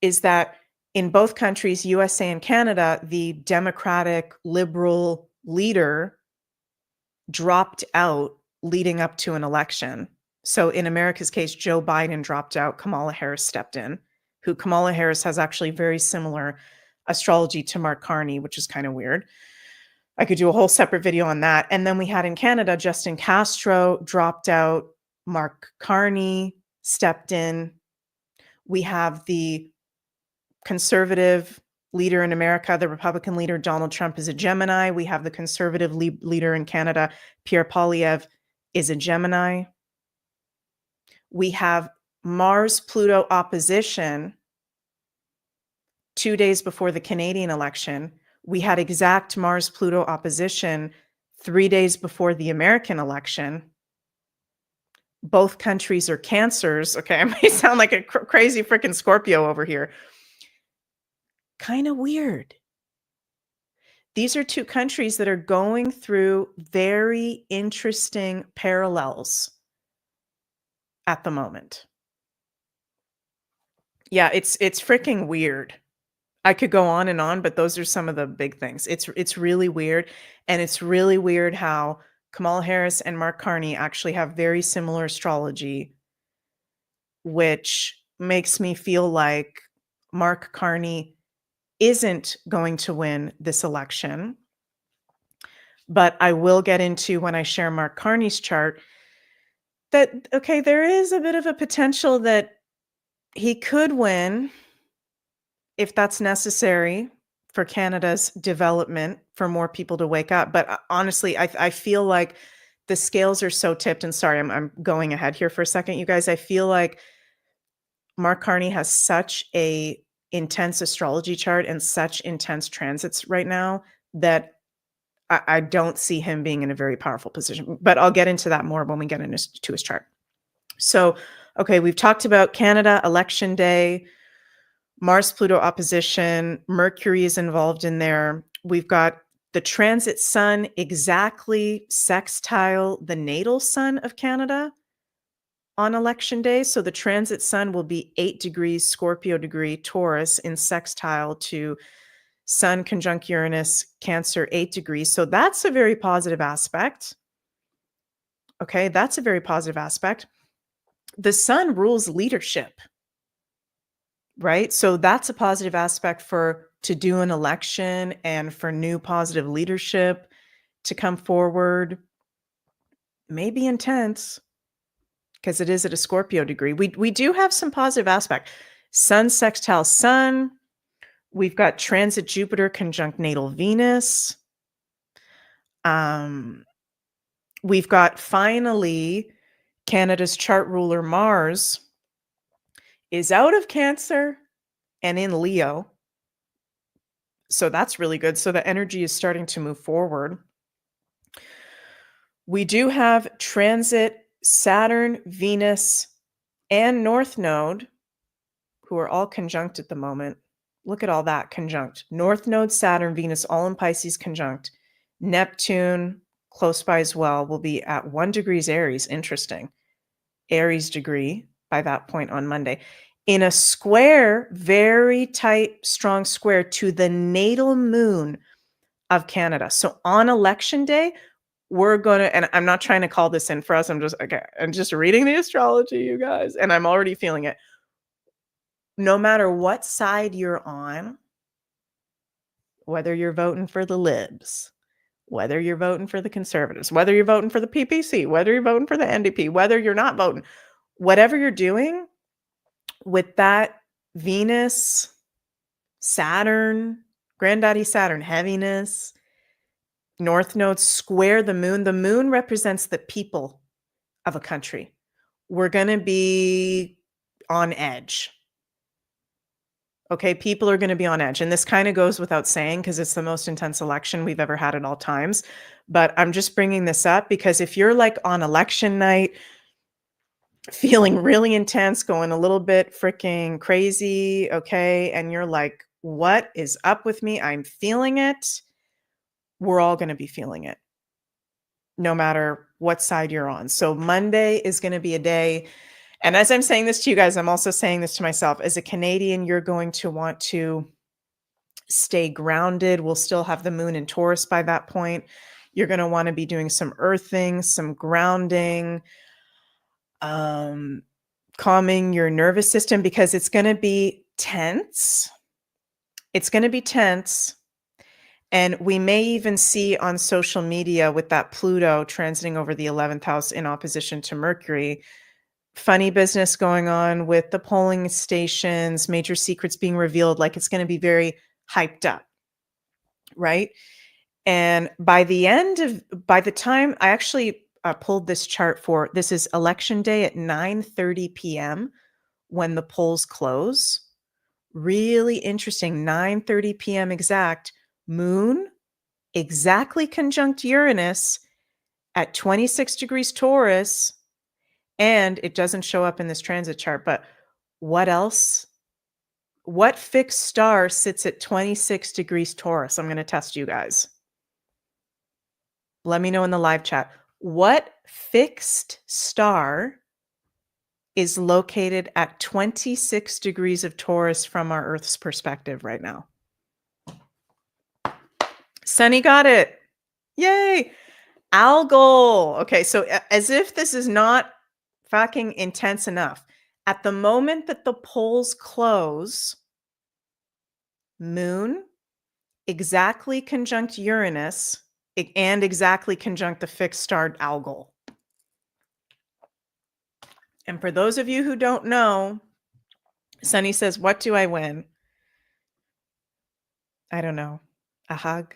is that in both countries, USA and Canada, the Democratic liberal leader dropped out leading up to an election. So in America's case, Joe Biden dropped out, Kamala Harris stepped in, who Kamala Harris has actually very similar astrology to Mark Carney, which is kind of weird. I could do a whole separate video on that. And then we had in Canada, Justin Castro dropped out, Mark Carney stepped in. We have the conservative leader in America, the Republican leader, Donald Trump, is a Gemini. We have the conservative leader in Canada, Pierre Poilievre, is a Gemini. We have Mars-Pluto opposition 2 days before the Canadian election. We had exact Mars-Pluto opposition 3 days before the American election. Both countries are Cancers. Okay, I may sound like a crazy freaking Scorpio over here. Kind of weird. These are two countries that are going through very interesting parallels at the moment. Yeah, it's freaking weird. I could go on and on, but those are some of the big things. It's really weird, and it's really weird how Kamala Harris and Mark Carney actually have very similar astrology, which makes me feel like Mark Carney isn't going to win this election. But I will get into, when I share Mark Carney's chart, that, okay, there is a bit of a potential that he could win if that's necessary for Canada's development, for more people to wake up. But honestly, I feel like the scales are so tipped. And sorry, I'm going ahead here for a second, you guys. I feel like Mark Carney has such a intense astrology chart and such intense transits right now that I don't see him being in a very powerful position. But I'll get into that more when we get into his chart. So, okay, we've talked about Canada, election day, Mars-Pluto opposition, Mercury is involved in there. We've got the transit sun exactly sextile the natal sun of Canada on election day. So the transit sun will be 8 degrees Scorpio degree Taurus in sextile to Sun conjunct Uranus, Cancer, 8 degrees. So that's a very positive aspect. Okay, that's a very positive aspect. The sun rules leadership, right? So that's a positive aspect to do an election and for new positive leadership to come forward. May be intense because it is at a Scorpio degree. We do have some positive aspect. Sun sextile Sun. We've got transit Jupiter conjunct natal Venus. We've got finally Canada's chart ruler Mars is out of Cancer and in Leo. So that's really good. So the energy is starting to move forward. We do have transit Saturn, Venus, and North Node, who are all conjunct at the moment. Look at all that conjunct. North Node, Saturn, Venus, all in Pisces conjunct. Neptune, close by as well, will be at 1 degrees Aries. Interesting. Aries degree by that point on Monday. In a square, very tight, strong square to the natal moon of Canada. So on election day, we're going to, and I'm not trying to call this in for us. I'm just reading the astrology, you guys, and I'm already feeling it. No matter what side you're on, whether you're voting for the libs, whether you're voting for the conservatives, whether you're voting for the PPC, whether you're voting for the NDP, whether you're not voting, whatever you're doing with that Venus, Saturn, Granddaddy Saturn, heaviness, North Node square the moon. The moon represents the people of a country. We're going to be on edge. Okay, people are going to be on edge. And this kind of goes without saying because it's the most intense election we've ever had at all times. But I'm just bringing this up because if you're like on election night, feeling really intense, going a little bit freaking crazy, okay? And you're like, what is up with me? I'm feeling it. We're all going to be feeling it, no matter what side you're on. So Monday is going to be a day. And as I'm saying this to you guys, I'm also saying this to myself. As a Canadian, you're going to want to stay grounded. We'll still have the moon in Taurus by that point. You're going to want to be doing some earthing, some grounding, calming your nervous system, because it's going to be tense. It's going to be tense. And we may even see on social media, with that Pluto transiting over the 11th house in opposition to Mercury, funny business going on with the polling stations, major secrets being revealed. Like, it's going to be very hyped up, right? And by the time I actually pulled this chart for, this is election day at 9:30 p.m. when the polls close. Really interesting. 9:30 p.m. exact. Moon exactly conjunct Uranus at 26 degrees Taurus. And it doesn't show up in this transit chart, but what else? What fixed star sits at 26 degrees Taurus? I'm going to test you guys. Let me know in the live chat. What fixed star is located at 26 degrees of Taurus from our Earth's perspective right now? Sunny got it. Yay. Algol. Okay, so as if this is not fucking intense enough, at the moment that the polls close, Moon exactly conjunct Uranus and exactly conjunct the fixed star Algol. And for those of you who don't know, Sunny says, what do I win? I don't know. A hug?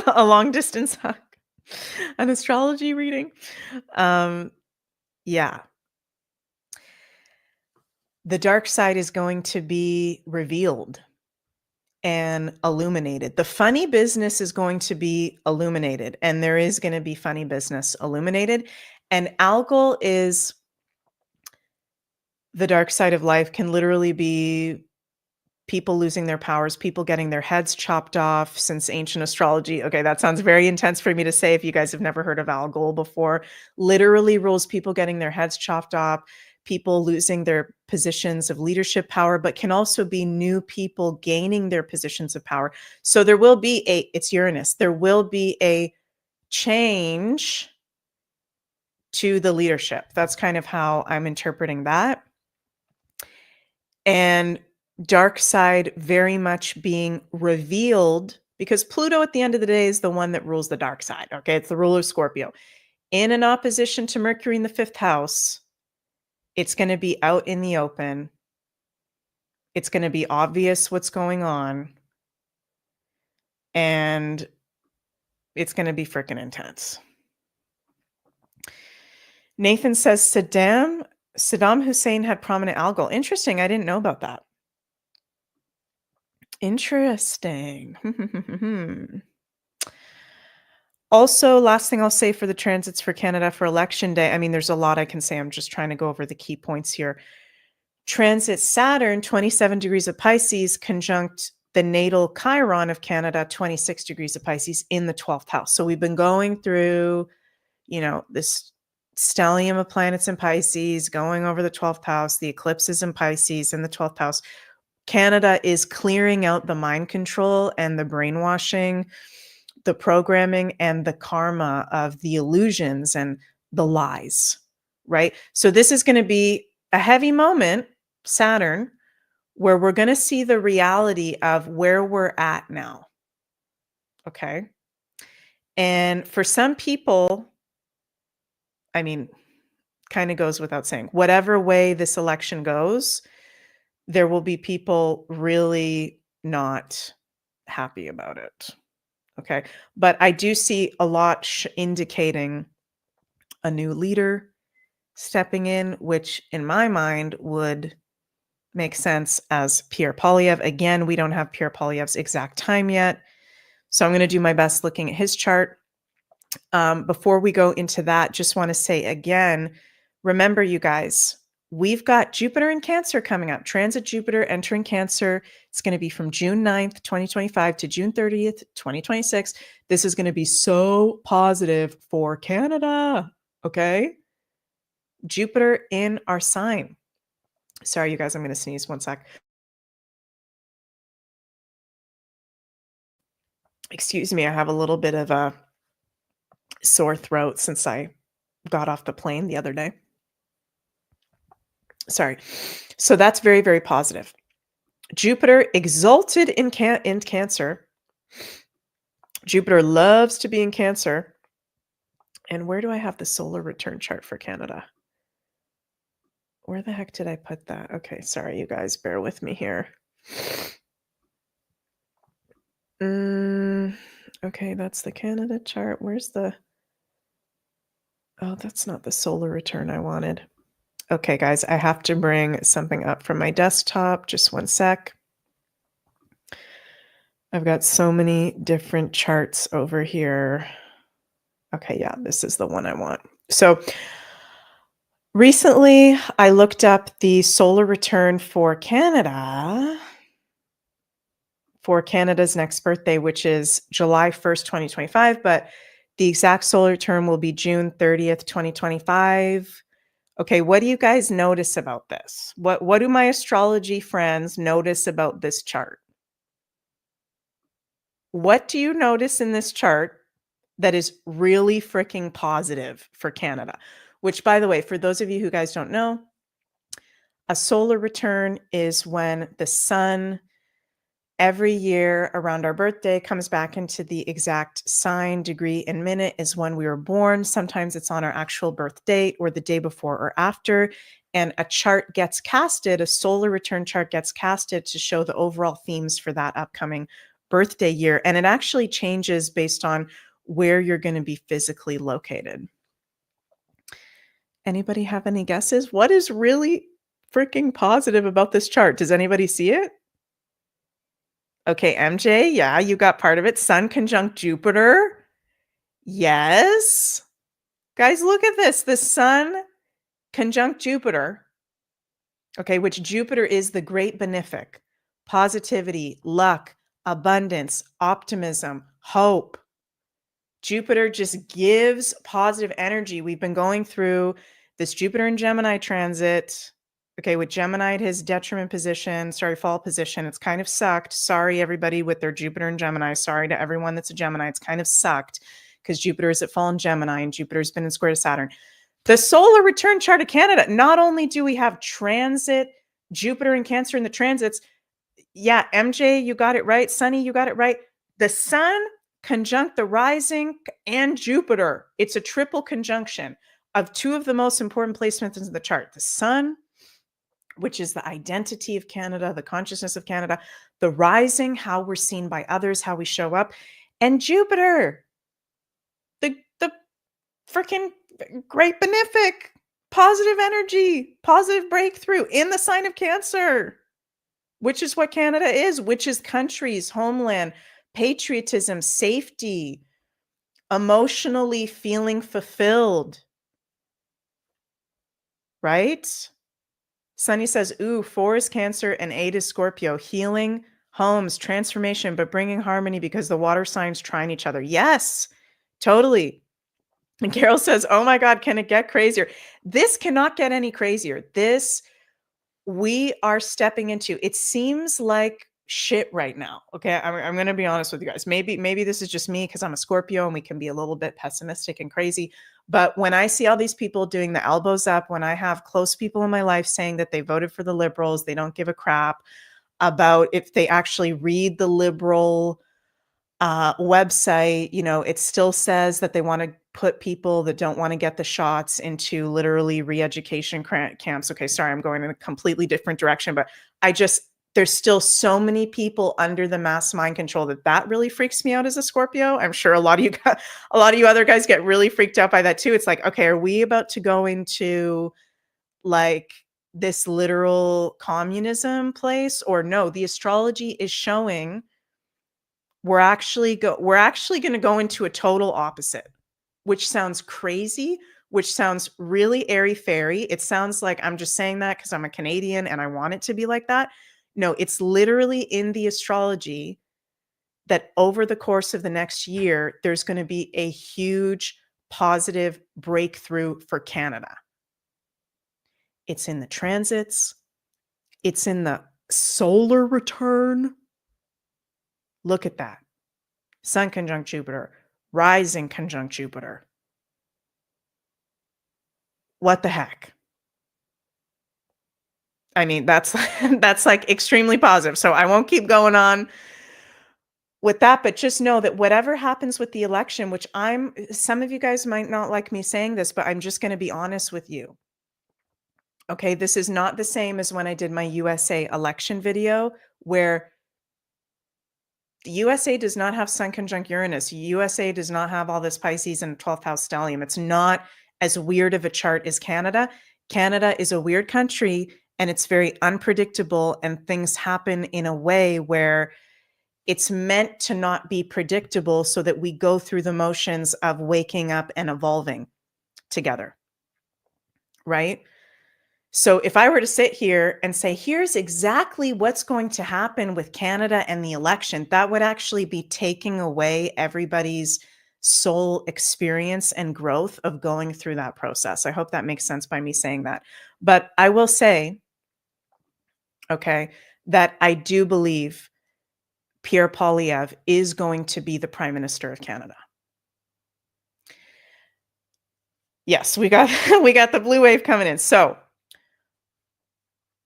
A long distance hug? An astrology reading? Yeah. The dark side is going to be revealed and illuminated. The funny business is going to be illuminated, and there is going to be funny business illuminated. And Algol is the dark side of life, can literally be people losing their powers, people getting their heads chopped off. Since ancient astrology, okay, that sounds very intense for me to say if you guys have never heard of Algol before, literally rules people getting their heads chopped off, people losing their positions of leadership power, but can also be new people gaining their positions of power. So there will be it's Uranus, there will be a change to the leadership. That's kind of how I'm interpreting that. And dark side very much being revealed, because Pluto at the end of the day is the one that rules the dark side. Okay. It's the ruler of Scorpio. In an opposition to Mercury in the 5th house, it's going to be out in the open. It's going to be obvious what's going on. And it's going to be freaking intense. Nathan says Saddam Hussein had prominent Algol. Interesting. I didn't know about that. Interesting. Also, last thing I'll say for the transits for Canada for election day, I mean, there's a lot I can say. I'm just trying to go over the key points here. Transit Saturn, 27 degrees of Pisces, conjunct the natal Chiron of Canada, 26 degrees of Pisces in the 12th house. So we've been going through, this stellium of planets in Pisces, going over the 12th house, the eclipses in Pisces in the 12th house. Canada is clearing out the mind control and the brainwashing, the programming and the karma of the illusions and the lies, right? So this is going to be a heavy moment, Saturn, where we're going to see the reality of where we're at now. Okay. And for some people, I mean, kind of goes without saying, whatever way this election goes, there will be people really not happy about it. Okay. But I do see a lot indicating a new leader stepping in, which in my mind would make sense as Pierre Poilievre. Again, we don't have Pierre Poilievre's exact time yet. So I'm going to do my best looking at his chart. Before we go into that, just want to say again, Remember, you guys, we've got Jupiter in Cancer coming up. Transit Jupiter entering Cancer. It's going to be from June 9th, 2025 to June 30th, 2026. This is going to be so positive for Canada. Okay. Jupiter in our sign. Sorry, you guys, I'm going to sneeze 1 sec. Excuse me, I have a little bit of a sore throat since I got off the plane the other day. Sorry. So that's very, very positive. Jupiter exalted in Cancer. Jupiter loves to be in Cancer. And where do I have the solar return chart for Canada? Where the heck did I put that? Okay, sorry, you guys, bear with me here. Okay, that's the Canada chart. Where's the... Oh, that's not the solar return I wanted. Okay, guys, I have to bring something up from my desktop. Just 1 sec. I've got so many different charts over here. Okay, yeah, this is the one I want. So recently, I looked up the solar return for Canada for Canada's next birthday, which is July 1st, 2025, but the exact solar return will be June 30th, 2025. Okay, what do you guys notice about this? What do my astrology friends notice about this chart? What do you notice in this chart that is really freaking positive for Canada? Which, by the way, for those of you who guys don't know, a solar return is when the sun every year around our birthday comes back into the exact sign, degree, and minute is when we were born. Sometimes it's on our actual birth date or the day before or after. And a chart gets casted, a solar return chart gets casted to show the overall themes for that upcoming birthday year. And it actually changes based on where you're going to be physically located. Anybody have any guesses? What is really freaking positive about this chart? Does anybody see it? Okay, MJ, yeah, you got part of it. Sun conjunct Jupiter. Yes. Guys, look at this. The sun conjunct Jupiter, okay, which Jupiter is the great benefic, positivity, luck, abundance, optimism, hope. Jupiter just gives positive energy. We've been going through this Jupiter and Gemini transit. Okay, with Gemini at his detriment position, fall position, it's kind of sucked. Sorry, everybody with their Jupiter and Gemini. Sorry to everyone that's a Gemini. It's kind of sucked because Jupiter is at fall in Gemini and Jupiter's been in square to Saturn. The solar return chart of Canada, not only do we have transit, Jupiter and Cancer in the transits. Yeah, MJ, you got it right. Sunny, you got it right. The sun conjunct the rising and Jupiter. It's a triple conjunction of two of the most important placements in the chart. The sun, which is the identity of Canada, the consciousness of Canada, the rising, how we're seen by others, how we show up, and Jupiter, the freaking great benefic, positive energy, positive breakthrough in the sign of Cancer, which is what Canada is, which is countries, homeland, patriotism, safety, emotionally feeling fulfilled, right? Sunny says, ooh, 4 is Cancer and 8 is Scorpio. Healing, homes, transformation, but bringing harmony because the water signs trine each other. Yes, totally. And Carol says, oh my God, can it get crazier? This cannot get any crazier. This, we are stepping into, it seems like shit right now. Okay, I'm going to be honest with you guys. Maybe this is just me because I'm a Scorpio and we can be a little bit pessimistic and crazy. But when I see all these people doing the elbows up, when I have close people in my life saying that they voted for the Liberals, they don't give a crap about if they actually read the Liberal website, it still says that they want to put people that don't want to get the shots into literally re-education camps. Okay, sorry, I'm going in a completely different direction, but there's still so many people under the mass mind control that really freaks me out as a Scorpio. I'm sure a lot of you other guys get really freaked out by that too. It's like, okay, are we about to go into like this literal communism place, or no? The astrology is showing we're actually going to go into a total opposite, which sounds crazy, which sounds really airy-fairy. It sounds like I'm just saying that because I'm a Canadian and I want it to be like that. No, it's literally in the astrology that over the course of the next year, there's going to be a huge positive breakthrough for Canada. It's in the transits, it's in the solar return. Look at that. Sun conjunct Jupiter, rising conjunct Jupiter. What the heck? I mean, that's that's like extremely positive. So I won't keep going on with that, but just know that whatever happens with the election, which some of you guys might not like me saying this, but I'm just going to be honest with you. Okay, this is not the same as when I did my USA election video, where the USA does not have Sun conjunct Uranus. USA does not have all this Pisces and 12th house stellium. It's not as weird of a chart as Canada. Canada is a weird country and it's very unpredictable, and things happen in a way where it's meant to not be predictable so that we go through the motions of waking up and evolving together, right? So if I were to sit here and say, here's exactly what's going to happen with Canada and the election, that would actually be taking away everybody's soul experience and growth of going through that process. I hope that makes sense by me saying that. But I will say, okay, that I do believe Pierre Poilievre is going to be the Prime Minister of Canada. Yes, we got we got the blue wave coming in. So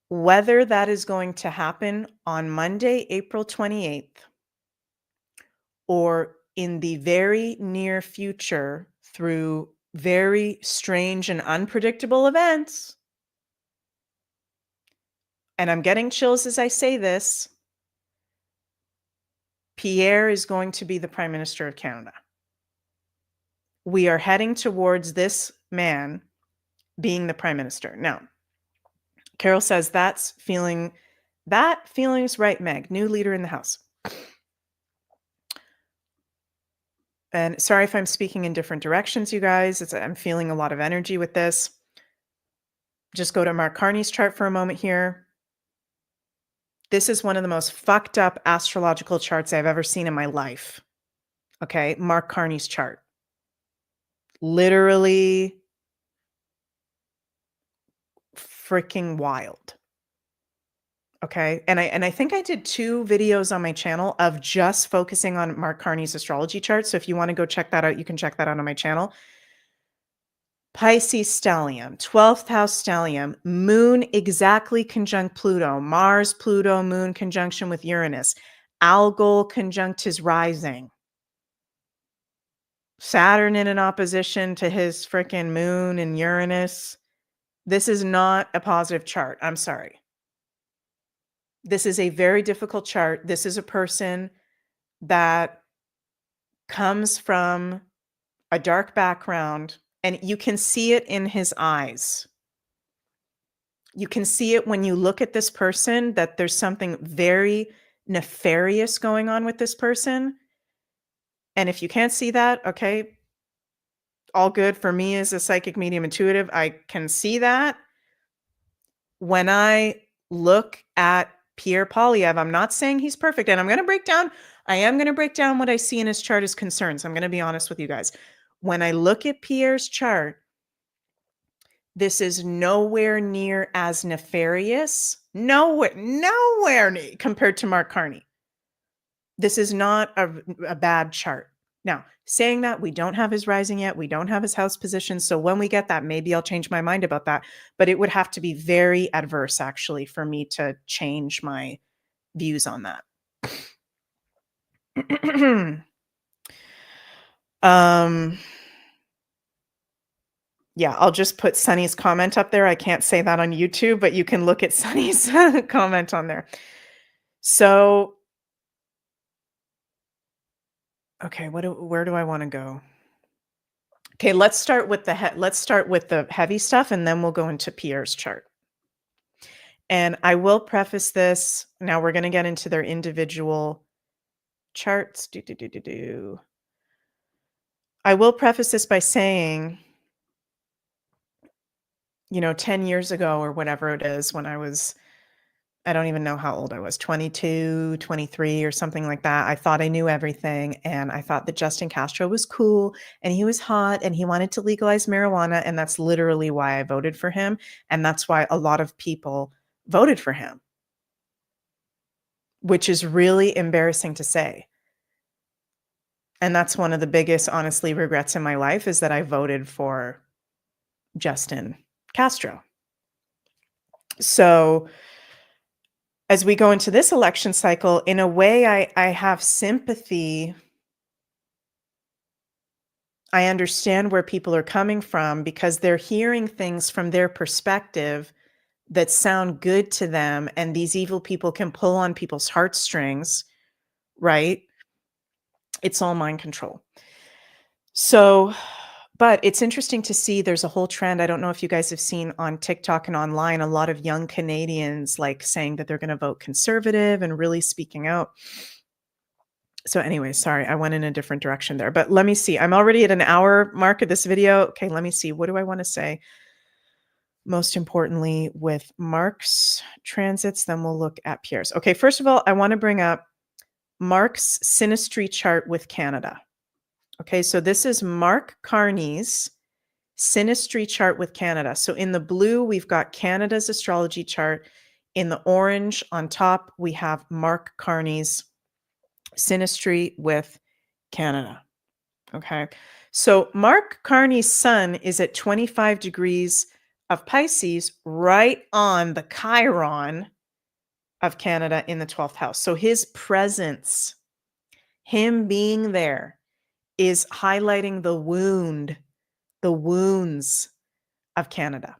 whether that is going to happen on Monday, April 28th, or in the very near future through very strange and unpredictable events, and I'm getting chills as I say this, Pierre is going to be the Prime Minister of Canada. We are heading towards this man being the Prime Minister. Now, Carol says that feeling's right, Meg. New leader in the house. And sorry if I'm speaking in different directions, you guys. I'm feeling a lot of energy with this. Just go to Mark Carney's chart for a moment here. This is one of the most fucked up astrological charts I've ever seen in my life. Okay, Mark Carney's chart. Literally freaking wild. Okay. And I think I did 2 videos on my channel of just focusing on Mark Carney's astrology chart. So if you want to go check that out, you can check that out on my channel. Pisces stellium, 12th house stellium, moon exactly conjunct Pluto, Mars, Pluto, moon conjunction with Uranus, Algol conjunct his rising, Saturn in an opposition to his freaking moon and Uranus. This is not a positive chart. I'm sorry. This is a very difficult chart. This is a person that comes from a dark background, and you can see it in his eyes. You can see it when you look at this person, that there's something very nefarious going on with this person. And if you can't see that, okay, all good. For me as a psychic medium intuitive, I can see that. When I look at Pierre Poilievre, I'm not saying he's perfect, and I am going to break down what I see in his chart as concerns. I'm going to be honest with you guys. When I look at Pierre's chart, this is nowhere near as nefarious, nowhere near compared to Mark Carney. This is not a bad chart. Now, saying that, we don't have his rising yet. We don't have his house position. So when we get that, maybe I'll change my mind about that. But it would have to be very adverse, actually, for me to change my views on that. Yeah, I'll just put Sunny's comment up there. I can't say that on YouTube, but you can look at Sunny's comment on there. So, okay, where do I want to go? Okay, let's start with the heavy stuff, and then we'll go into Pierre's chart. And I will preface this. Now we're going to get into their individual charts. I will preface this by saying 10 years ago or whatever it is, when I don't even know how old I was, 22, 23 or something like that. I thought I knew everything, and I thought that Justin Castro was cool and he was hot and he wanted to legalize marijuana, and that's literally why I voted for him, and that's why a lot of people voted for him, which is really embarrassing to say. And that's one of the biggest, honestly, regrets in my life, is that I voted for Justin Castro. So as we go into this election cycle, in a way, I have sympathy. I understand where people are coming from, because they're hearing things from their perspective that sound good to them, and these evil people can pull on people's heartstrings, right? It's all mind control. So, but it's interesting to see there's a whole trend. I don't know if you guys have seen on TikTok and online, a lot of young Canadians like saying that they're going to vote conservative and really speaking out. So anyway, sorry, I went in a different direction there, but let me see. I'm already at an hour mark of this video. Okay, let me see. What do I want to say? Most importantly, with Mark's transits, then we'll look at Pierre's. Okay, first of all, I want to bring up Mark's synastry chart with Canada. Okay, so this is Mark Carney's synastry chart with Canada. So in the blue, we've got Canada's astrology chart. In the orange on top, we have Mark Carney's synastry with Canada. Okay, so Mark Carney's sun is at 25 degrees of Pisces, right on the Chiron of Canada in the 12th house. So his presence, him being there, is highlighting the wounds of Canada,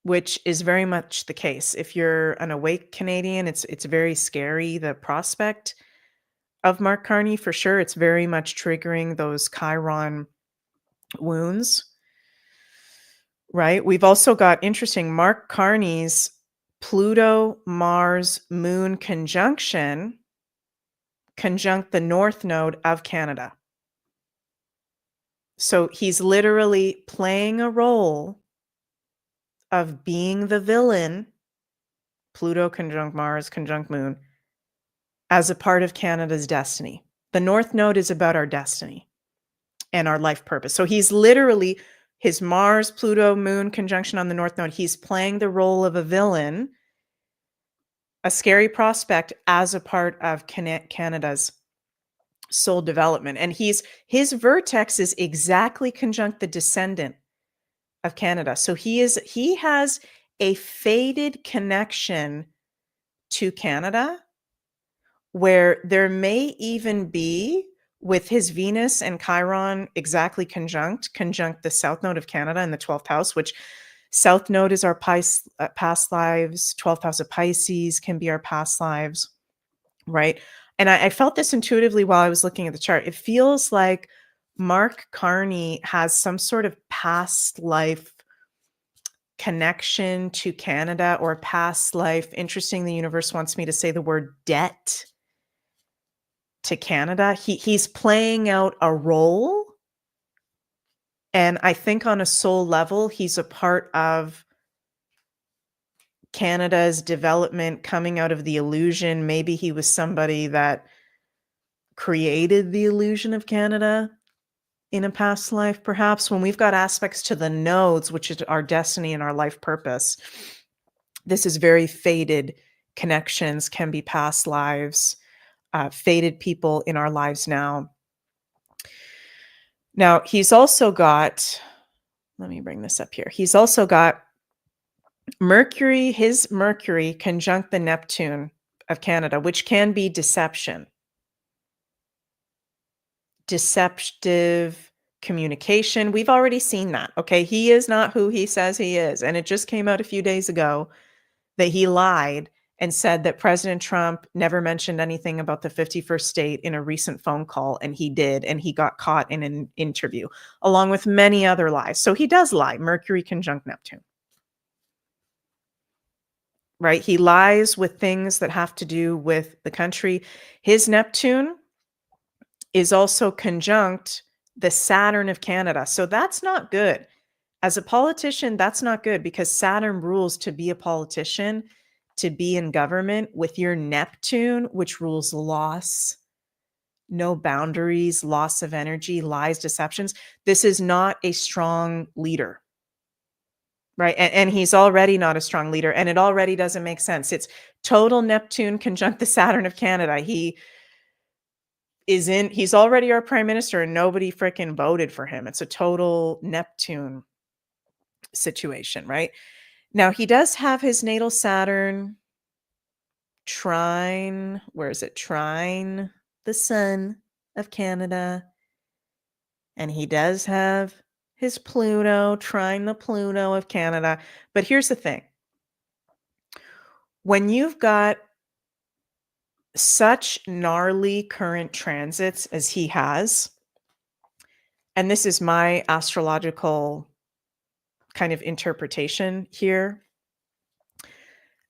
which is very much the case. If you're an awake Canadian, it's very scary, the prospect of Mark Carney, for sure. It's very much triggering those Chiron wounds, right? We've also got, interesting, Mark Carney's Pluto, Mars, Moon conjunct the North Node of Canada. So he's literally playing a role of being the villain, Pluto conjunct Mars conjunct Moon, as a part of Canada's destiny. The North Node is about our destiny and our life purpose. So he's literally, his Mars, Pluto, Moon conjunction on the North Node, he's playing the role of a villain, a scary prospect, as a part of Canada's soul development. And his vertex is exactly conjunct the descendant of Canada. So he has a faded connection to Canada, where there may even be, with his Venus and Chiron exactly conjunct the South Node of Canada in the 12th house, which South Node is our past lives. 12th house of Pisces can be our past lives, right? And I felt this intuitively while I was looking at the chart. It feels like Mark Carney has some sort of past life connection to Canada, or past life. Interesting, the universe wants me to say the word debt to Canada. He's playing out a role. And I think on a soul level, he's a part of Canada's development, coming out of the illusion. Maybe he was somebody that created the illusion of Canada in a past life, perhaps. When we've got aspects to the nodes, which is our destiny and our life purpose, this is very faded connections, can be past lives, faded people in our lives now. Now, he's also got, let me bring this up here. He's also got Mercury, his Mercury conjunct the Neptune of Canada, which can be deception, deceptive communication. We've already seen that. Okay. He is not who he says he is. And it just came out a few days ago that he lied and said that President Trump never mentioned anything about the 51st state in a recent phone call, and he did, and he got caught in an interview, along with many other lies. So he does lie. Mercury conjunct Neptune, right? He lies with things that have to do with the country. His Neptune is also conjunct the Saturn of Canada. So that's not good. As a politician, that's not good because Saturn rules to be a politician, to be in government with your Neptune, which rules loss, no boundaries, loss of energy, lies, deceptions. This is not a strong leader, right? And he's already not a strong leader, and it already doesn't make sense. It's total Neptune conjunct the Saturn of Canada. He's already our prime minister and nobody freaking voted for him. It's a total Neptune situation, right? Now he does have his natal Saturn trine, where is it? Trine the sun of Canada. And he does have his Pluto, trine the Pluto of Canada. But here's the thing. When you've got such gnarly current transits as he has, and this is my astrological kind of interpretation here,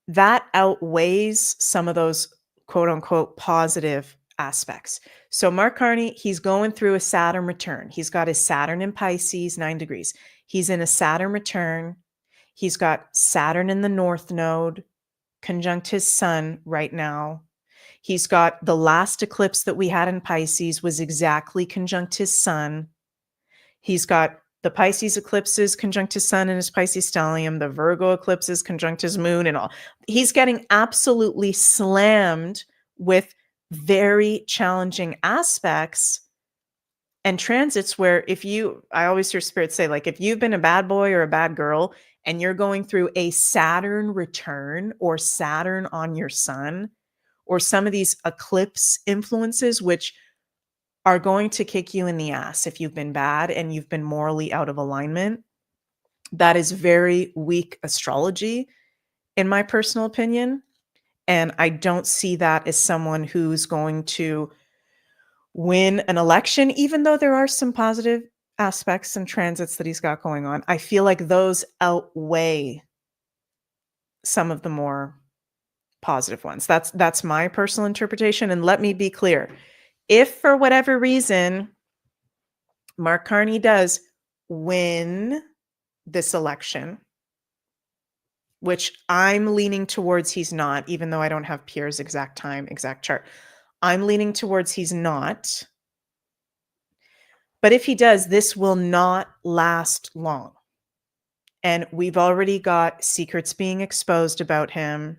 that outweighs some of those quote unquote positive aspects. So Mark Carney, he's going through a Saturn return. He's got his Saturn in Pisces, 9 degrees. He's in a Saturn return. He's got Saturn in the North Node, conjunct his sun right now. He's got the last eclipse that we had in Pisces was exactly conjunct his sun. He's got the Pisces eclipses conjunct his sun and his Pisces stellium, the Virgo eclipses conjunct his moon and all. He's getting absolutely slammed with very challenging aspects and transits where I always hear spirits say, like, if you've been a bad boy or a bad girl and you're going through a Saturn return or Saturn on your sun or some of these eclipse influences, which are going to kick you in the ass if you've been bad and you've been morally out of alignment. That is very weak astrology, in my personal opinion. And I don't see that as someone who's going to win an election, even though there are some positive aspects and transits that he's got going on. I feel like those outweigh some of the more positive ones. That's my personal interpretation. And let me be clear. If for whatever reason Mark Carney does win this election, which I'm leaning towards he's not, even though I don't have Pierre's exact time, exact chart. I'm leaning towards he's not. But if he does, this will not last long. And we've already got secrets being exposed about him.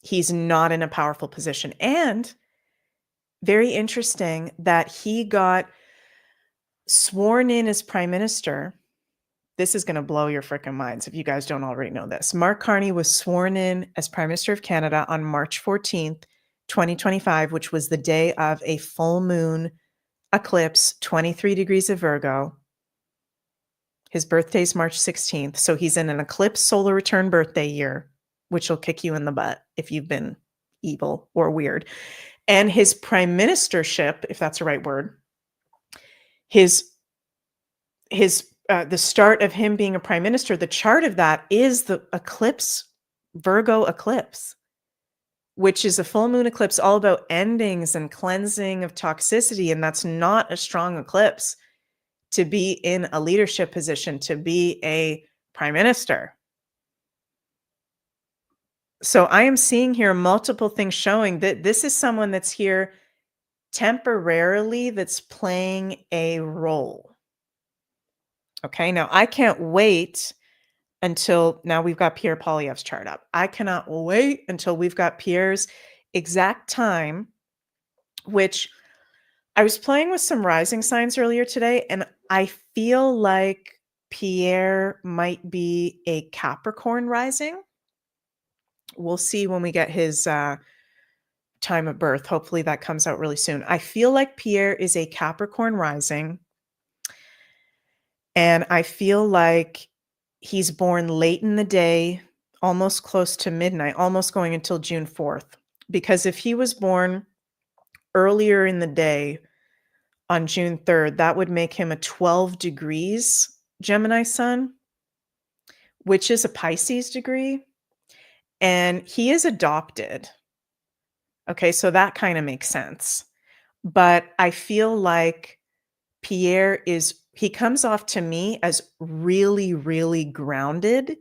He's not in a powerful position. And very interesting that he got sworn in as prime minister. This is going to blow your freaking minds if you guys don't already know this. Mark Carney was sworn in as Prime Minister of Canada on March 14th, 2025, which was the day of a full moon eclipse, 23 degrees of Virgo. His birthday is March 16th. So he's in an eclipse solar return birthday year, which will kick you in the butt if you've been evil or weird. And his prime ministership, if that's the right word, the start of him being a prime minister, the chart of that is the eclipse, Virgo eclipse, which is a full moon eclipse all about endings and cleansing of toxicity. And that's not a strong eclipse to be in a leadership position, to be a prime minister. So I am seeing here multiple things showing that this is someone that's here temporarily, that's playing a role. Okay, now I can't wait until now we've got Pierre Poilievre's chart up. I cannot wait until we've got Pierre's exact time, which I was playing with some rising signs earlier today, and I feel like Pierre might be a Capricorn rising. We'll see when we get his time of birth. Hopefully that comes out really soon. I feel like Pierre is a Capricorn rising. And I feel like he's born late in the day, almost close to midnight, almost going until June 4th. Because if he was born earlier in the day on June 3rd, that would make him a 12 degrees Gemini sun, which is a Pisces degree. And he is adopted. Okay, so that kind of makes sense. But I feel like Pierre is he comes off to me as really, really grounded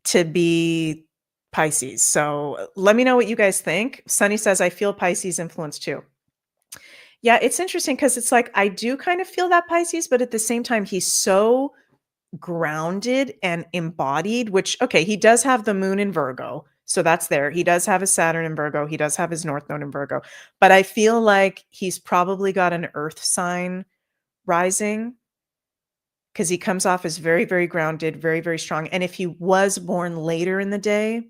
to be Pisces. So let me know what you guys think. Sunny says, I feel Pisces influence too. Yeah, it's interesting because it's like I do kind of feel that Pisces, but at the same time, he's so grounded and embodied, which, okay, he does have the moon in Virgo. So that's there. He does have a Saturn in Virgo. He does have his North Node in Virgo. But I feel like he's probably got an earth sign rising because he comes off as very, very grounded, very, very strong. And if he was born later in the day,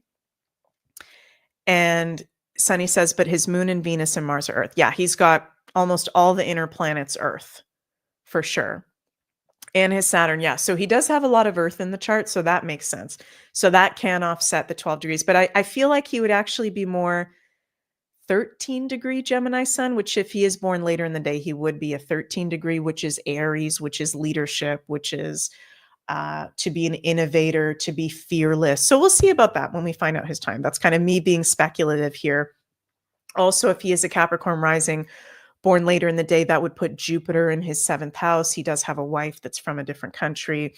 and Sunny says, but his moon and Venus and Mars are Earth. Yeah, he's got almost all the inner planets Earth for sure. And his Saturn, yeah. So he does have a lot of Earth in the chart. So that makes sense. So that can offset the 12 degrees. But I feel like he would actually be more 13-degree Gemini sun, which if he is born later in the day, he would be a 13-degree, which is Aries, which is leadership, which is to be an innovator, to be fearless. So we'll see about that when we find out his time. That's kind of me being speculative here. Also, if he is a Capricorn rising, born later in the day, that would put Jupiter in his 7th house. He does have a wife that's from a different country.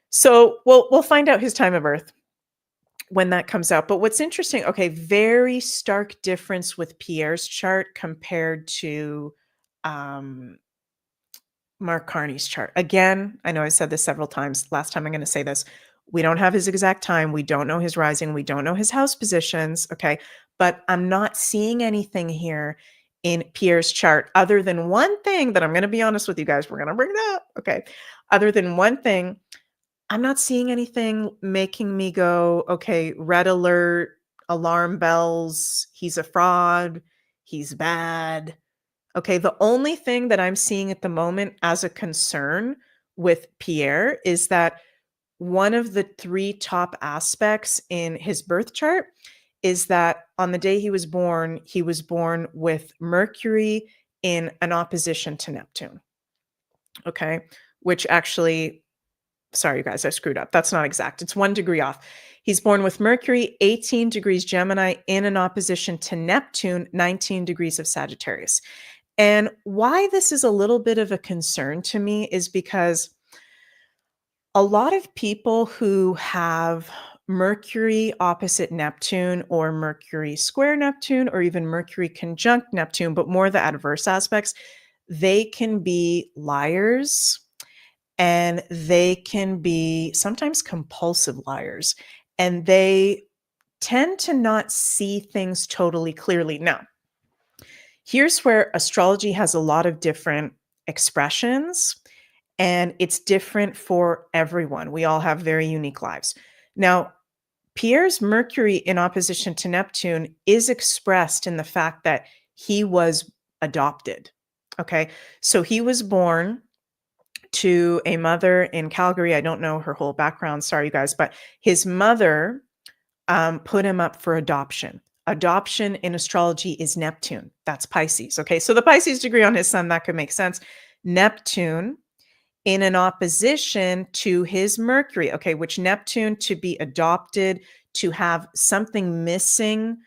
So we'll find out his time of birth when that comes out. But what's interesting, okay, very stark difference with Pierre's chart compared to Mark Carney's chart. Again, I know I said this several times. Last time I'm going to say this. We don't have his exact time. We don't know his rising. We don't know his house positions. Okay. But I'm not seeing anything here in Pierre's chart other than one thing that I'm going to be honest with you guys. We're going to bring it up. Okay. Other than one thing, I'm not seeing anything making me go, okay, red alert, alarm bells. He's a fraud. He's bad. Okay, the only thing that I'm seeing at the moment as a concern with Pierre is that one of the 3 top aspects in his birth chart is that on the day he was born with Mercury in an opposition to Neptune. Okay, which actually, sorry, you guys, I screwed up. That's not exact. It's 1 degree off. He's born with Mercury, 18 degrees Gemini, in an opposition to Neptune, 19 degrees of Sagittarius. And why this is a little bit of a concern to me is because a lot of people who have Mercury opposite Neptune or Mercury square Neptune or even Mercury conjunct Neptune, but more the adverse aspects, they can be liars and they can be sometimes compulsive liars, and they tend to not see things totally clearly. Now, here's where astrology has a lot of different expressions, and it's different for everyone. We all have very unique lives. Now, Pierre's Mercury in opposition to Neptune is expressed in the fact that he was adopted. Okay, so he was born to a mother in Calgary. I don't know her whole background. Sorry, you guys, but his mother put him up for adoption. Adoption in astrology is Neptune. That's Pisces. Okay, so the Pisces degree on his sun, that could make sense. Neptune in an opposition to his Mercury. Okay, which Neptune to be adopted, to have something missing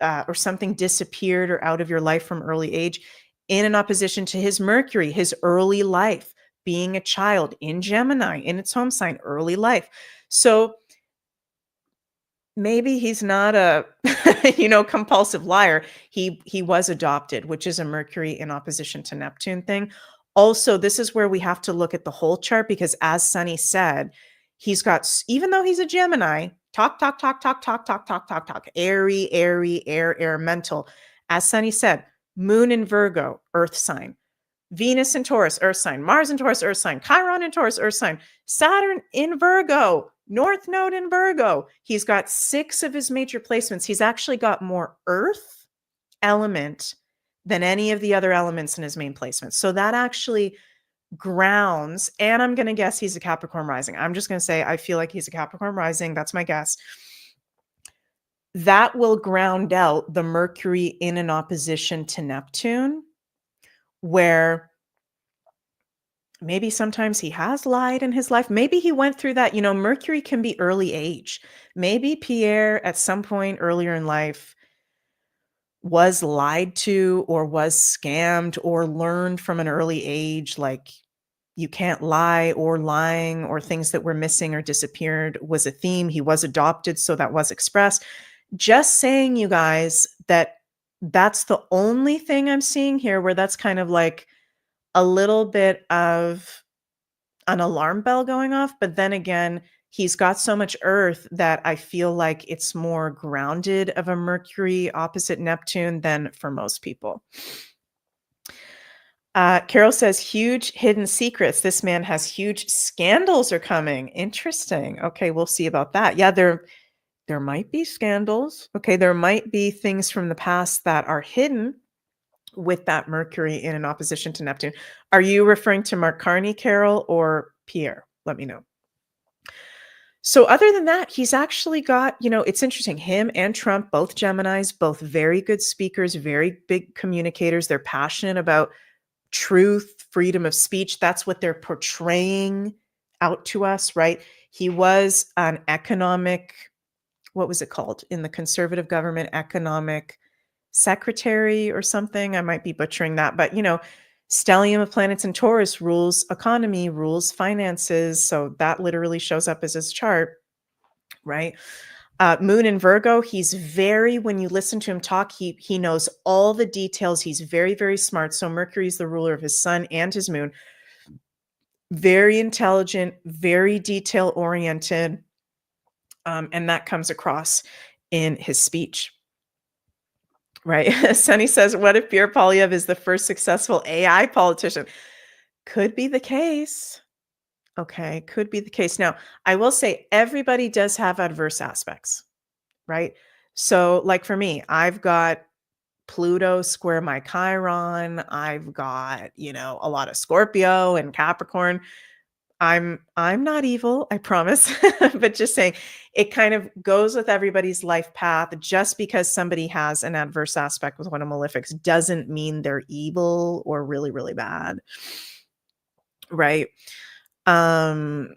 or something disappeared or out of your life from early age, in an opposition to his Mercury, his early life, being a child in Gemini, in its home sign, early life. So maybe he's not a compulsive liar. He was adopted, which is a Mercury in opposition to Neptune thing. Also, this is where we have to look at the whole chart because, as Sunny said, he's got, even though he's a Gemini, talk, airy, air, mental. As Sunny said, moon in Virgo, earth sign. Venus in Taurus, earth sign. Mars in Taurus, earth sign. Chiron in Taurus, earth sign. Saturn in Virgo, North Node in Virgo. He's got 6 of his major placements. He's actually got more earth element than any of the other elements in his main placements. So that actually grounds, and I'm going to guess he's a Capricorn rising. I'm just going to say I feel like he's a Capricorn rising. That's my guess. That will ground out the Mercury in an opposition to Neptune, where maybe sometimes he has lied in his life. Maybe he went through that. Mercury can be early age. Maybe Pierre at some point earlier in life was lied to or was scammed or learned from an early age, like you can't lie or lying or things that were missing or disappeared was a theme. He was adopted, so that was expressed. Just saying, you guys, that that's the only thing I'm seeing here where that's kind of like a little bit of an alarm bell going off. But then again, he's got so much earth that I feel like it's more grounded of a Mercury opposite Neptune than for most people. Carol says, huge hidden secrets. This man has huge scandals are coming. Interesting. Okay, we'll see about that. Yeah, there might be scandals. Okay, there might be things from the past that are hidden with that Mercury in an opposition to Neptune. Are you referring to Mark Carney, Carol, or Pierre? Let me know. So other than that, he's actually got, it's interesting. Him and Trump, both Geminis, both very good speakers, very big communicators. They're passionate about truth, freedom of speech. That's what they're portraying out to us, right? He was an economic, what was it called? In the conservative government, economic secretary or something. I might be butchering that, but stellium of planets in Taurus rules economy, rules finances. So that literally shows up as his chart, right? Moon in Virgo, he's very, when you listen to him talk, he knows all the details. He's very, very smart. So Mercury is the ruler of his sun and his moon. Very intelligent, very detail oriented. And that comes across in his speech. Right. Sunny says, what if Pierre Poilievre is the first successful AI politician? Could be the case. Okay. Could be the case. Now, I will say everybody does have adverse aspects, right? So like for me, I've got Pluto square my Chiron. I've got, a lot of Scorpio and Capricorn. I'm not evil, I promise, but just saying it kind of goes with everybody's life path. Just because somebody has an adverse aspect with one of malefics doesn't mean they're evil or really, really bad. Right? Not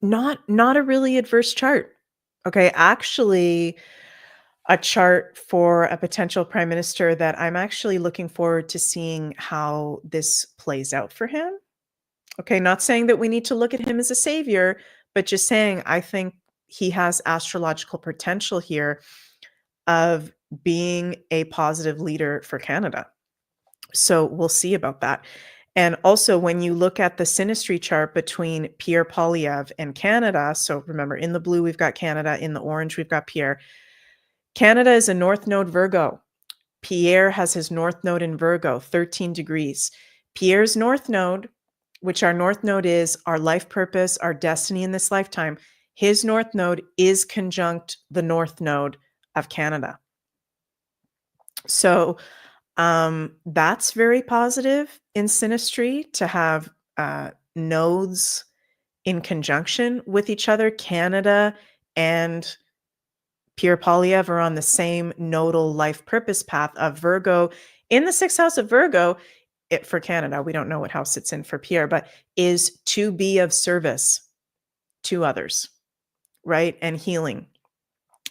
a really adverse chart. Okay, actually a chart for a potential prime minister that I'm actually looking forward to seeing how this plays out for him. Okay, not saying that we need to look at him as a savior, but just saying I think he has astrological potential here of being a positive leader for Canada. So we'll see about that. And also, when you look at the synastry chart between Pierre Poilievre and Canada, so remember, in the blue, we've got Canada, in the orange, we've got Pierre. Canada is a North Node Virgo. Pierre has his North Node in Virgo, 13 degrees. Pierre's North Node, which our North Node is our life purpose, our destiny in this lifetime, his North Node is conjunct the North Node of Canada. So that's very positive in synastry to have nodes in conjunction with each other. Canada and Pierre Poilievre are on the same nodal life purpose path of Virgo in the sixth house of Virgo. For Canada, we don't know what house it's in for Pierre, but is to be of service to others, right? And healing,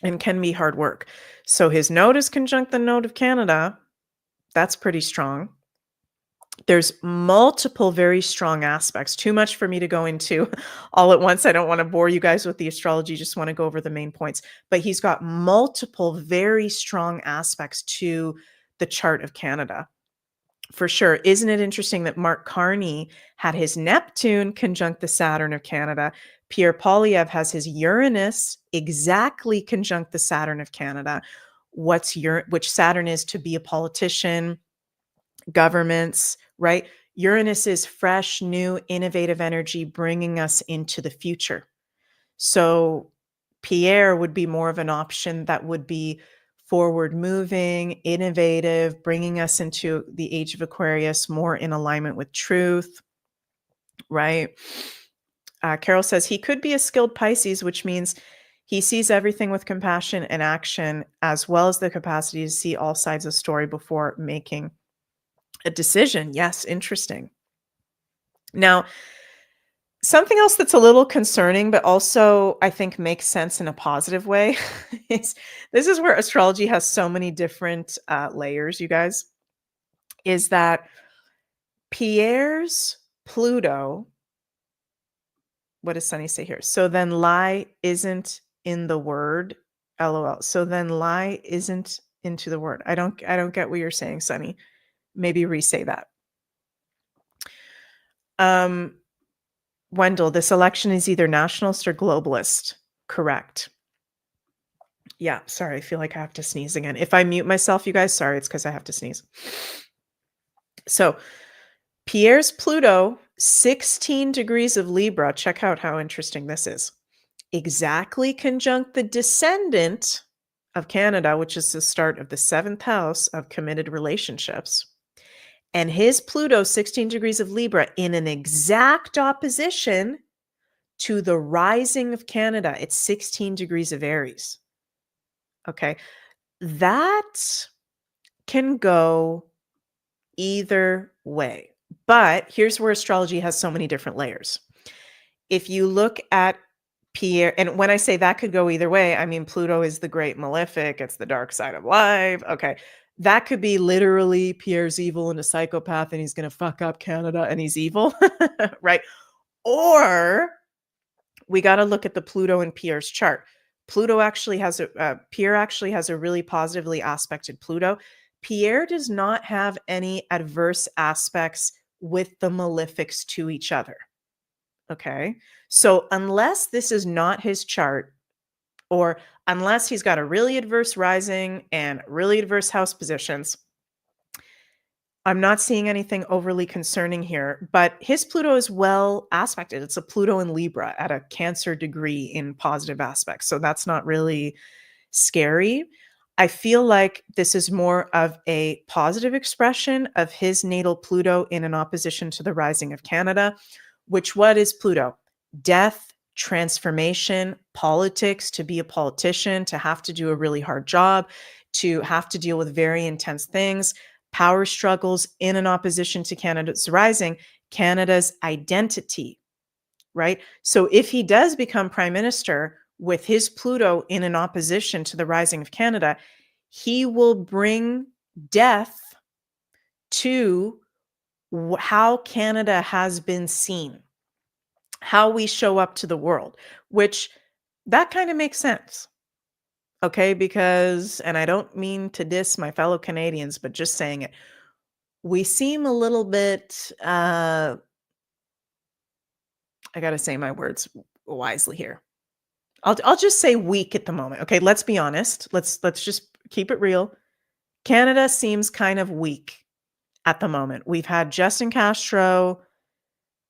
and can be hard work. So his node is conjunct the node of Canada. That's pretty strong. There's multiple very strong aspects. Too much for me to go into all at once. I don't want to bore you guys with the astrology, just want to go over the main points. But he's got multiple very strong aspects to the chart of Canada. For sure. Isn't it interesting that Mark Carney had his Neptune conjunct the Saturn of Canada? Pierre Poilievre has his Uranus exactly conjunct the Saturn of Canada. Which Saturn is to be a politician, governments, right? Uranus is fresh, new, innovative energy bringing us into the future. So Pierre would be more of an option that would be forward moving, innovative, bringing us into the age of Aquarius, more in alignment with truth, right? Carol says he could be a skilled Pisces, which means he sees everything with compassion and action, as well as the capacity to see all sides of the story before making a decision. Yes, interesting. Now, Something else that's a little concerning, but also I think makes sense in a positive way is this is where astrology has so many different layers, you guys, is that Pierre's Pluto, what does Sunny say here? So then lie isn't in the word. LOL. So then lie isn't into the word. I don't get what you're saying, Sunny. Maybe re-say that. Wendell, this election is either nationalist or globalist. Correct. Yeah, sorry. I feel like I have to sneeze again. If I mute myself, you guys, sorry, it's because I have to sneeze. So Pierre's Pluto, 16 degrees of Libra. Check out how interesting this is. Exactly conjunct the descendant of Canada, which is the start of the 7th house of committed relationships. And his Pluto, 16 degrees of Libra, in an exact opposition to the rising of Canada. It's 16 degrees of Aries. Okay. That can go either way. But here's where astrology has so many different layers. If you look at Pierre, and when I say that could go either way, I mean Pluto is the great malefic, it's the dark side of life. Okay. That could be literally Pierre's evil and a psychopath and he's going to fuck up Canada and he's evil, right? Or we got to look at the Pluto in Pierre's chart. Pluto actually has Pierre actually has a really positively aspected Pluto. Pierre does not have any adverse aspects with the malefics to each other. Okay. So unless this is not his chart, or unless he's got a really adverse rising and really adverse house positions, I'm not seeing anything overly concerning here, but his Pluto is well aspected. It's a Pluto in Libra at a Cancer degree in positive aspects. So that's not really scary. I feel like this is more of a positive expression of his natal Pluto in an opposition to the rising of Canada, which what is Pluto? Death, transformation, politics, to be a politician, to have to do a really hard job, to have to deal with very intense things, power struggles in an opposition to Canada's rising, Canada's identity, right? So if he does become prime minister with his Pluto in an opposition to the rising of Canada, he will bring death to how Canada has been seen, how we show up to the world, which that kind of makes sense. Okay, because, and I don't mean to diss my fellow Canadians, but just saying it, we seem a little bit, I got to say my words wisely here. I'll just say weak at the moment. Okay, let's be honest. Let's just keep it real. Canada seems kind of weak at the moment. We've had Justin Castro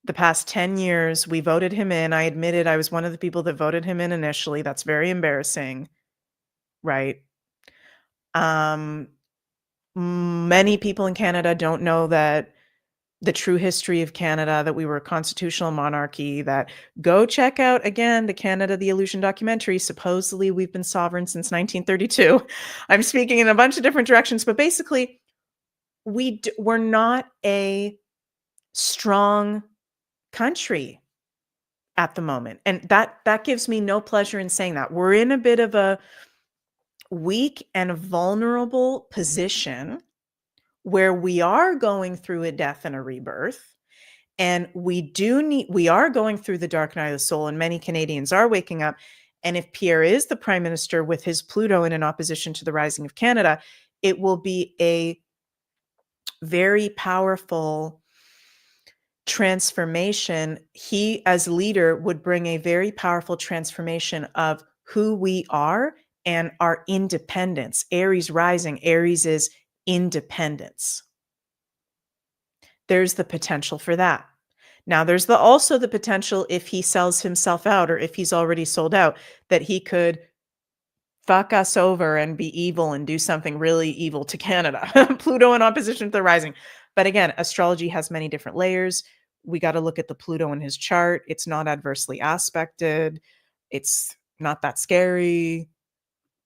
the past 10 years. We voted him in. I admitted I was one of the people that voted him in initially. That's very embarrassing, right? Many people in Canada don't know that the true history of Canada, that we were a constitutional monarchy, that go check out again the Canada the Illusion documentary. Supposedly we've been sovereign since 1932. I'm speaking in a bunch of different directions, but basically we're not a strong country at the moment. And that gives me no pleasure in saying that. We're in a bit of a weak and vulnerable position where we are going through a death and a rebirth. And we are going through the dark night of the soul, and many Canadians are waking up. And if Pierre is the prime minister with his Pluto in opposition to the rising of Canada, it will be a very powerful transformation. He, as leader, would bring a very powerful transformation of who we are and our independence. Aries rising, Aries is independence. There's the potential for that. Now, there's also the potential, if he sells himself out or if he's already sold out, that he could fuck us over and be evil and do something really evil to Canada. Pluto in opposition to the rising. But again, astrology has many different layers. We got to look at the Pluto in his chart. It's not adversely aspected. It's not that scary.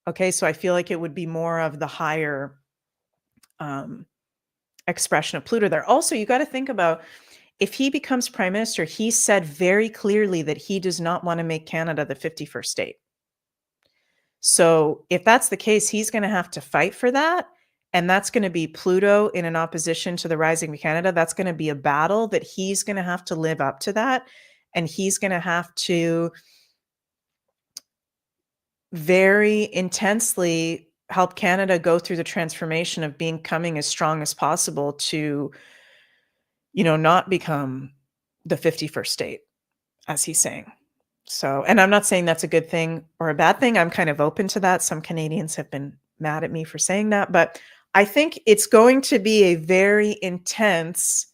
Okay, so I feel like it would be more of the higher expression of Pluto there. Also, you got to think about, if he becomes prime minister, he said very clearly that he does not want to make Canada the 51st state. So if that's the case, he's going to have to fight for that. And that's going to be Pluto in an opposition to the rising of Canada. That's going to be a battle that he's going to have to live up to that. And he's going to have to very intensely help Canada go through the transformation of becoming as strong as possible to, not become the 51st state, as he's saying. So, and I'm not saying that's a good thing or a bad thing. I'm kind of open to that. Some Canadians have been mad at me for saying that, but I think it's going to be a very intense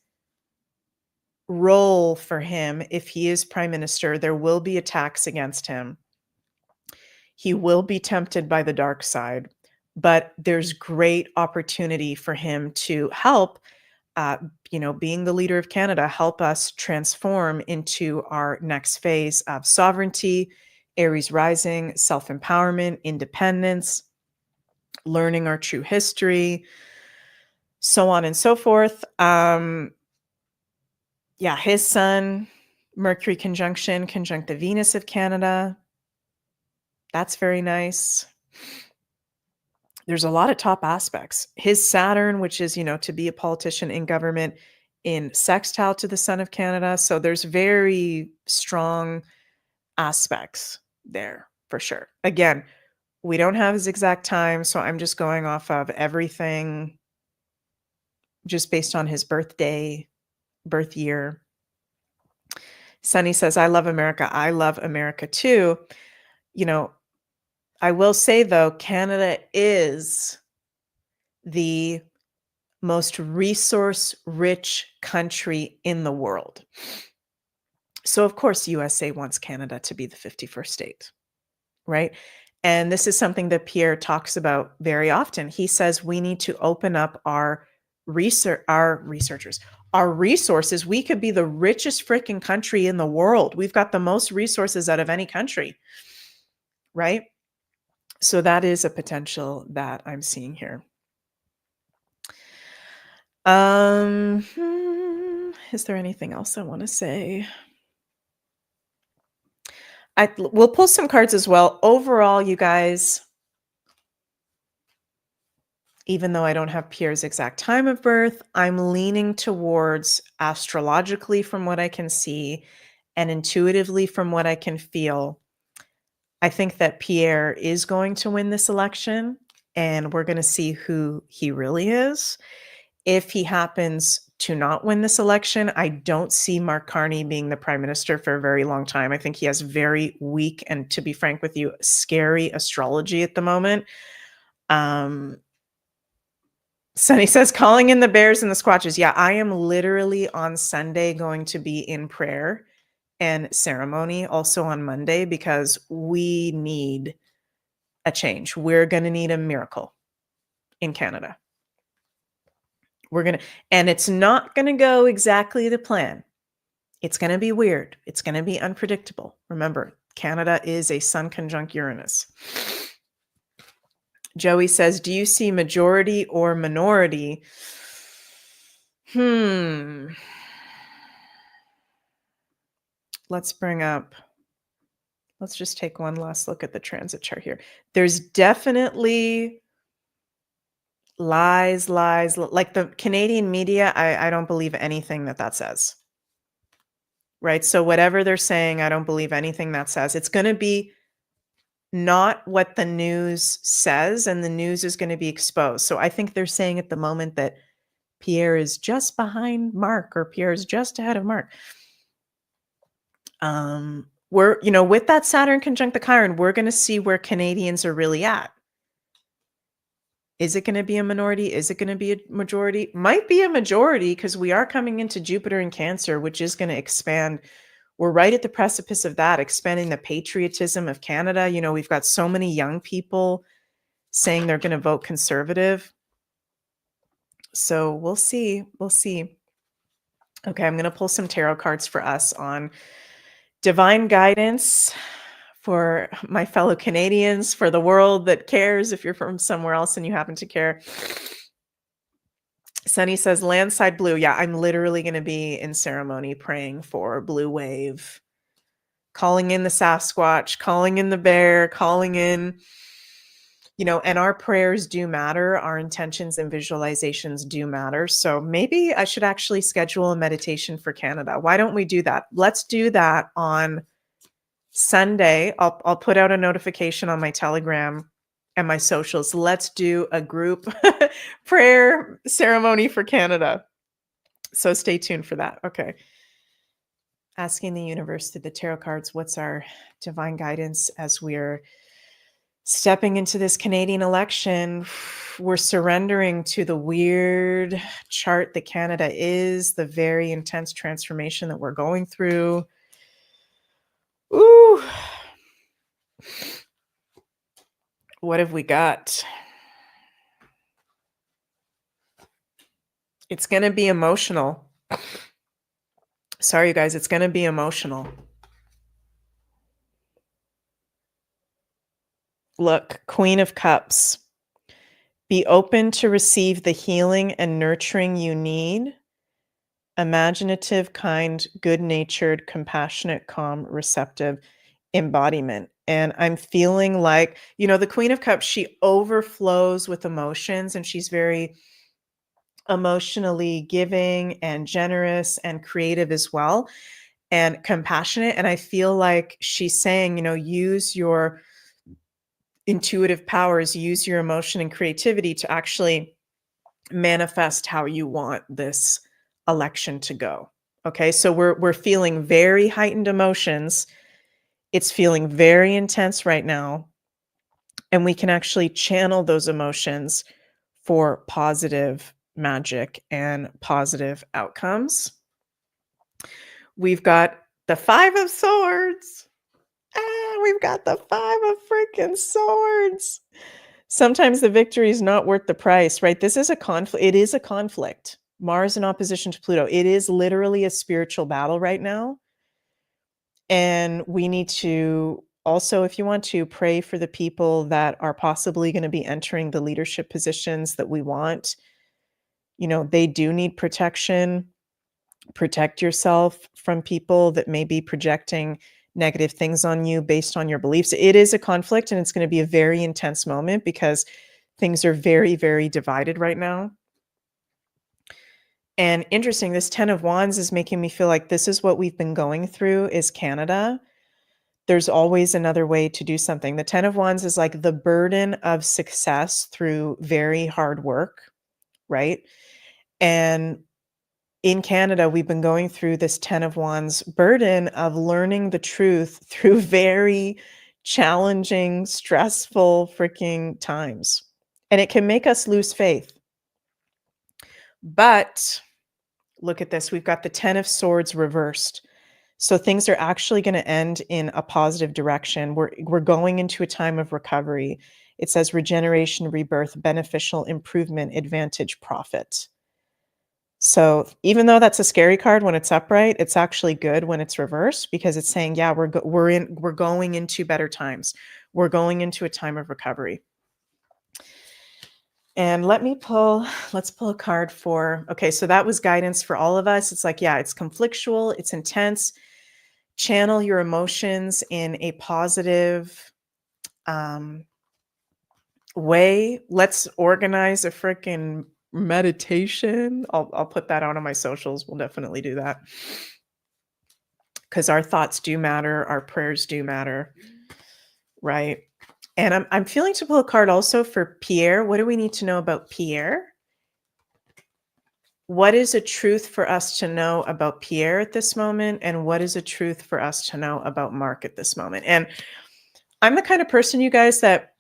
role for him if he is prime minister. There will be attacks against him. He will be tempted by the dark side, but there's great opportunity for him to help, being the leader of Canada, help us transform into our next phase of sovereignty, Aries rising, self-empowerment, independence, learning our true history, so on and so forth. His sun, Mercury conjunct the Venus of Canada. That's very nice. There's a lot of top aspects. His Saturn, which is, to be a politician in government, in sextile to the sun of Canada. So there's very strong aspects there for sure. Again, we don't have his exact time, so I'm just going off of everything just based on his birthday, birth year. Sunny says, I love America. I love America too. I will say though, Canada is the most resource-rich country in the world. So of course, USA wants Canada to be the 51st state, right? And this is something that Pierre talks about very often. He says we need to open up our resources. We could be the richest freaking country in the world. We've got the most resources out of any country, right? So that is a potential that I'm seeing here. Is there anything else I want to say? We'll pull some cards as well. Overall, you guys, even though I don't have Pierre's exact time of birth, I'm leaning towards astrologically from what I can see and intuitively from what I can feel. I think that Pierre is going to win this election, and we're going to see who he really is. If he happens to not win this election, I don't see Mark Carney being the prime minister for a very long time. I think he has very weak and, to be frank with you, scary astrology at the moment. Sunny says, calling in the bears and the squatches. Yeah, I am literally on Sunday going to be in prayer and ceremony, also on Monday, because we need a change. We're going to need a miracle in Canada. And it's not going to go exactly the plan. It's going to be weird. It's going to be unpredictable. Remember, Canada is a sun conjunct Uranus. Joey says, do you see majority or minority? Let's just take one last look at the transit chart here. There's definitely lies, like the Canadian media. I don't believe anything that says. Right? So whatever they're saying, I don't believe anything that says. It's going to be not what the news says, and the news is going to be exposed. So I think they're saying at the moment that Pierre is just behind Mark, or Pierre is just ahead of Mark. We're, with that Saturn conjunct the Chiron, we're going to see where Canadians are really at. Is it going to be a minority? Is it going to be a majority? Might be a majority, because we are coming into Jupiter in Cancer, which is going to expand. We're right at the precipice of that, expanding the patriotism of Canada. We've got so many young people saying they're going to vote conservative. So we'll see. Okay, I'm going to pull some tarot cards for us on divine guidance for my fellow Canadians, for the world that cares, if you're from somewhere else and you happen to care. Sunny says, "Landside blue." Yeah, I'm literally gonna be in ceremony praying for blue wave, calling in the Sasquatch, calling in the bear, calling in, and our prayers do matter. Our intentions and visualizations do matter. So maybe I should actually schedule a meditation for Canada. Why don't we do that? Let's do that on Sunday. I'll put out a notification on my Telegram and my socials. Let's do a group prayer ceremony for Canada. So stay tuned for that. Okay. Asking the universe through the tarot cards, what's our divine guidance as we're stepping into this Canadian election? We're surrendering to the weird chart that Canada is, the very intense transformation that we're going through. Ooh. What have we got? It's going to be emotional. Sorry, you guys, it's going to be emotional. Look, Queen of Cups. Be open to receive the healing and nurturing you need. Imaginative, kind, good-natured, compassionate, calm, receptive embodiment. And I'm feeling like, the Queen of Cups, she overflows with emotions, and she's very emotionally giving and generous and creative as well, and compassionate. And I feel like she's saying, use your intuitive powers, use your emotion and creativity to actually manifest how you want this election to go. Okay, so we're feeling very heightened emotions. It's feeling very intense right now, and we can actually channel those emotions for positive magic and positive outcomes. We've got the Five of Swords. We've got the Five of freaking Swords. Sometimes the victory is not worth the price, right? This is a conflict. It is a conflict. Mars in opposition to Pluto. It is literally a spiritual battle right now. And we need to also, if you want to, pray for the people that are possibly going to be entering the leadership positions that we want. They do need protection. Protect yourself from people that may be projecting negative things on you based on your beliefs. It is a conflict, and it's going to be a very intense moment because things are very, very divided right now. And interesting, this 10 of Wands is making me feel like this is what we've been going through is Canada. There's always another way to do something. The 10 of Wands is like the burden of success through very hard work, right? And in Canada, we've been going through this 10 of Wands burden of learning the truth through very challenging, stressful freaking times. And it can make us lose faith. But look at this. We've got the 10 of Swords reversed. So things are actually going to end in a positive direction. We're going into a time of recovery. It says regeneration, rebirth, beneficial, improvement, advantage, profit. So even though that's a scary card when it's upright, it's actually good when it's reversed because it's saying, yeah, we're going into better times. We're going into a time of recovery. And let's pull a card for, okay, so that was guidance for all of us. It's like, yeah, it's conflictual, it's intense. Channel your emotions in a positive way. Let's organize a freaking meditation. I'll put that out on my socials. We'll definitely do that. Because our thoughts do matter, our prayers do matter, right? And I'm feeling to pull a card also for Pierre. What do we need to know about Pierre? What is a truth for us to know about Pierre at this moment? And what is a truth for us to know about Mark at this moment? And I'm the kind of person, you guys, that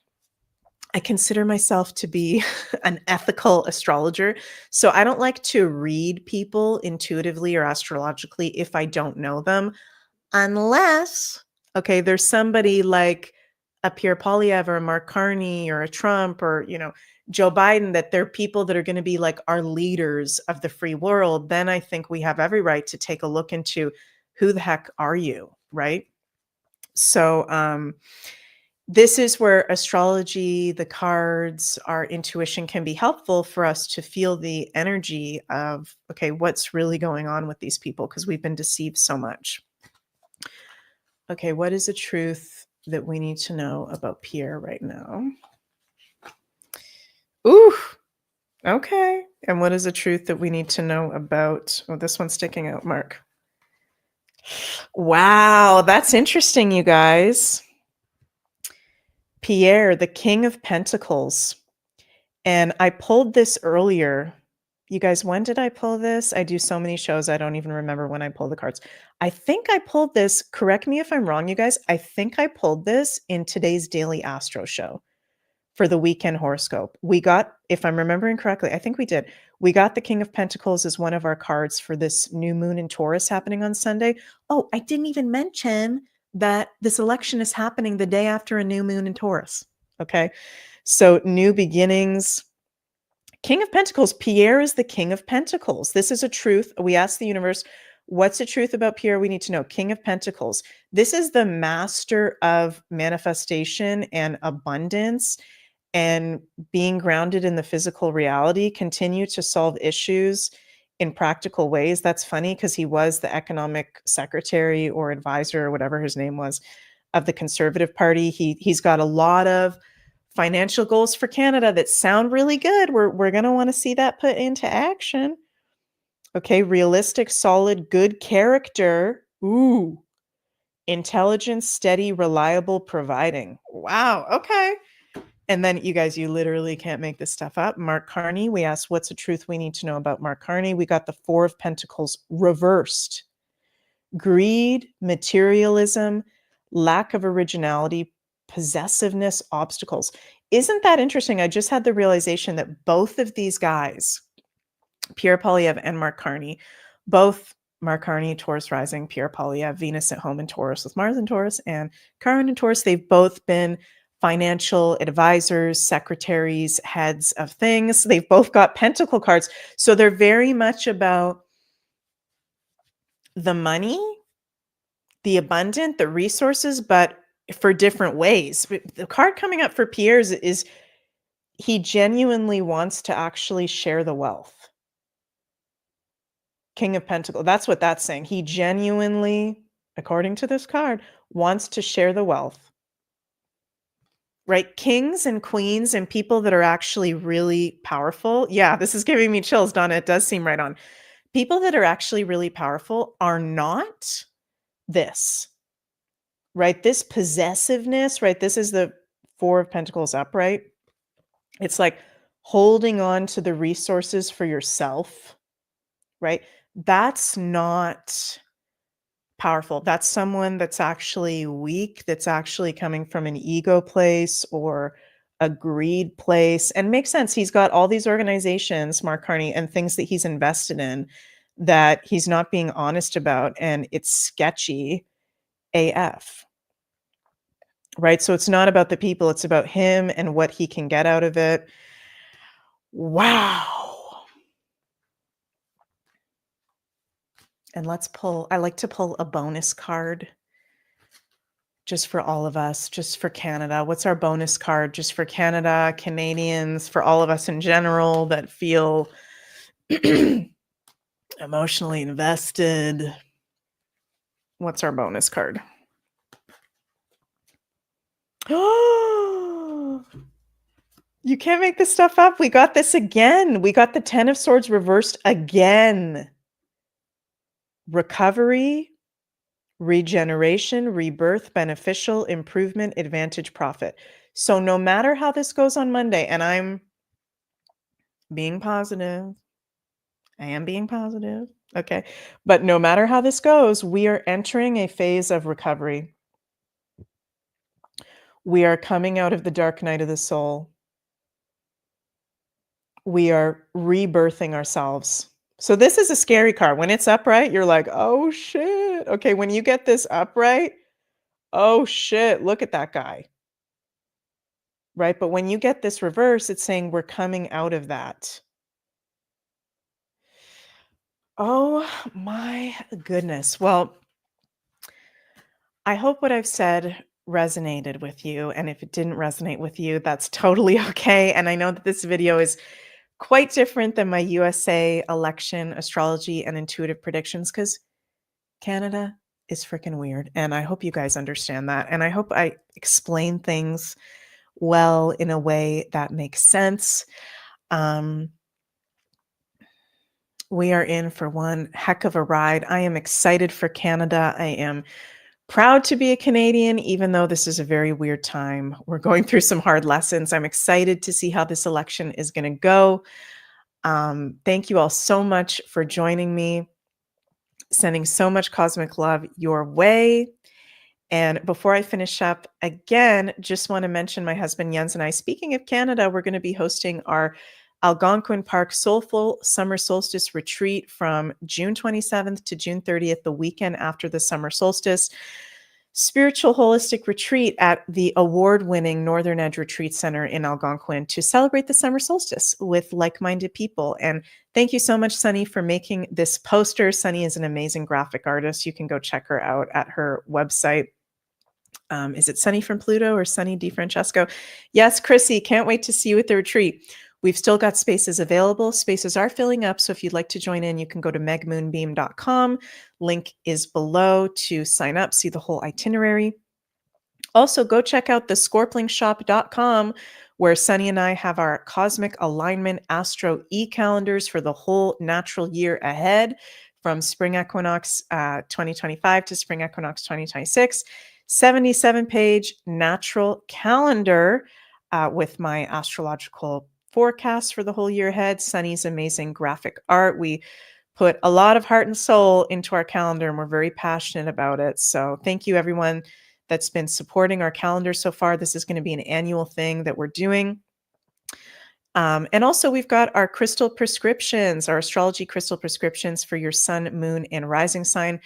I consider myself to be an ethical astrologer. So I don't like to read people intuitively or astrologically if I don't know them, unless, okay, there's somebody like a Pierre Poilievre or a Mark Carney or a Trump or, Joe Biden, that they're people that are going to be like our leaders of the free world. Then I think we have every right to take a look into who the heck are you, right? So, This is where astrology, the cards, our intuition can be helpful for us to feel the energy of, okay, what's really going on with these people? Because we've been deceived so much. Okay, what is the truth that we need to know about Pierre right now? Ooh, okay. And what is the truth that we need to know about? Oh, this one's sticking out, Mark. Wow, that's interesting, you guys. Pierre, the King of Pentacles. And I pulled this earlier. You guys, when did I pull this? I do so many shows, I don't even remember when I pull the cards. I think I pulled this, correct me if I'm wrong, you guys. I think I pulled this in today's Daily Astro show for the weekend horoscope. We got, if I'm remembering correctly, I think we did. We got the King of Pentacles as one of our cards for this new moon in Taurus happening on Sunday. Oh, I didn't even mention that this election is happening the day after a new moon in Taurus. Okay. So new beginnings. King of Pentacles, Pierre is the King of Pentacles. This is a truth. We ask the universe, what's the truth about Pierre? We need to know. King of Pentacles. This is the master of manifestation and abundance and being grounded in the physical reality, continue to solve issues in practical ways. That's funny because he was the economic secretary or advisor or whatever his name was of the Conservative Party. He's got a lot of financial goals for Canada that sound really good. We're going to want to see that put into action. Okay, realistic, solid, good character. Ooh. Intelligent, steady, reliable, providing. Wow. Okay. And then you guys, you literally can't make this stuff up. Mark Carney, we asked, what's the truth we need to know about Mark Carney? We got the Four of Pentacles reversed. Greed, materialism, lack of originality, possessiveness, obstacles. Isn't that interesting? I just had the realization that both of these guys, Pierre Poilievre and Mark Carney, both Mark Carney, Taurus rising, Pierre Poilievre, Venus at home in Taurus with Mars in Taurus, and Chiron in Taurus, they've both been financial advisors, secretaries, heads of things. They've both got pentacle cards. So they're very much about the money, the abundant, the resources, but for different ways. The card coming up for Pierre is he genuinely wants to actually share the wealth. King of Pentacles. That's what that's saying. He genuinely, according to this card, wants to share the wealth. Right? Kings and queens and people that are actually really powerful. Yeah, this is giving me chills, Donna. It does seem right on. People that are actually really powerful are not this. Right? This possessiveness, right? This is the Four of Pentacles upright. It's like holding on to the resources for yourself, right? That's not powerful. That's someone that's actually weak, that's actually coming from an ego place or a greed place. And makes sense. He's got all these organizations, Mark Carney, and things that he's invested in that he's not being honest about. And it's sketchy AF. Right? So it's not about the people, it's about him and what he can get out of it. Wow. And let's pull, I like to pull a bonus card just for all of us, just for Canada. What's our bonus card just for Canada, Canadians, for all of us in general that feel emotionally invested? What's our bonus card? Oh, you can't make this stuff up. We got this again. We got the 10 of Swords reversed again. Recovery, regeneration, rebirth, beneficial, improvement, advantage, profit. So no matter how this goes on Monday, and I'm being positive, I am being positive, okay? But no matter how this goes, we are entering a phase of recovery. We are coming out of the dark night of the soul. We are rebirthing ourselves. So this is a scary card. When it's upright, you're like, oh shit. Okay, when you get this upright, oh shit, look at that guy. Right? But when you get this reverse, it's saying we're coming out of that. Oh my goodness. Well, I hope what I've said resonated with you. And if it didn't resonate with you, that's totally okay. And I know that this video is quite different than my USA election astrology and intuitive predictions because Canada is freaking weird. And I hope you guys understand that. And I hope I explain things well in a way that makes sense. Um, we are in for one heck of a ride. I am excited for Canada. I am proud to be a Canadian, even though this is a very weird time. We're going through some hard lessons. I'm excited to see how this election is going to go. Thank you all so much for joining me, sending so much cosmic love your way. And before I finish up, again, just want to mention my husband Jens and I, speaking of Canada, we're going to be hosting our Algonquin Park Soulful Summer Solstice Retreat from June 27th to June 30th, the weekend after the summer solstice. Spiritual holistic retreat at the award-winning Northern Edge Retreat Center in Algonquin to celebrate the summer solstice with like-minded people. And thank you so much, Sunny, for making this poster. Sunny is an amazing graphic artist. You can go check her out at her website. Is it Sunny from Pluto or Sunny DiFrancesco? Yes, Chrissy, can't wait to see you at the retreat. We've still got spaces available. Spaces are filling up. So if you'd like to join in, you can go to megmoonbeam.com. Link is below to sign up, see the whole itinerary. Also, go check out the scorplingshop.com, where Sunny and I have our Cosmic Alignment Astro e-calendars for the whole natural year ahead, from spring equinox 2025 to spring equinox 2026. 77-page natural calendar with my astrological forecast for the whole year ahead. Sunny's amazing graphic art. We put a lot of heart and soul into our calendar, and we're very passionate about it. So thank you, everyone that's been supporting our calendar so far. This is going to be an annual thing that we're doing. And also, we've got our crystal prescriptions, our astrology crystal prescriptions for your sun, moon, and rising sign,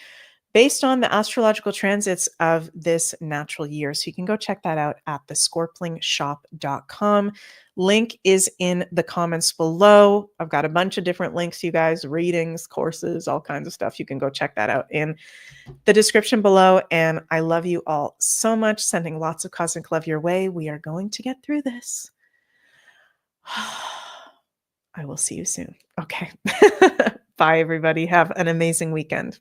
based on the astrological transits of this natural year. So you can go check that out at thescorplingshop.com. Link is in the comments below. I've got a bunch of different links, you guys, readings, courses, all kinds of stuff. You can go check that out in the description below. And I love you all so much, sending lots of cosmic love your way. We are going to get through this. I will see you soon. Okay. Bye, everybody. Have an amazing weekend.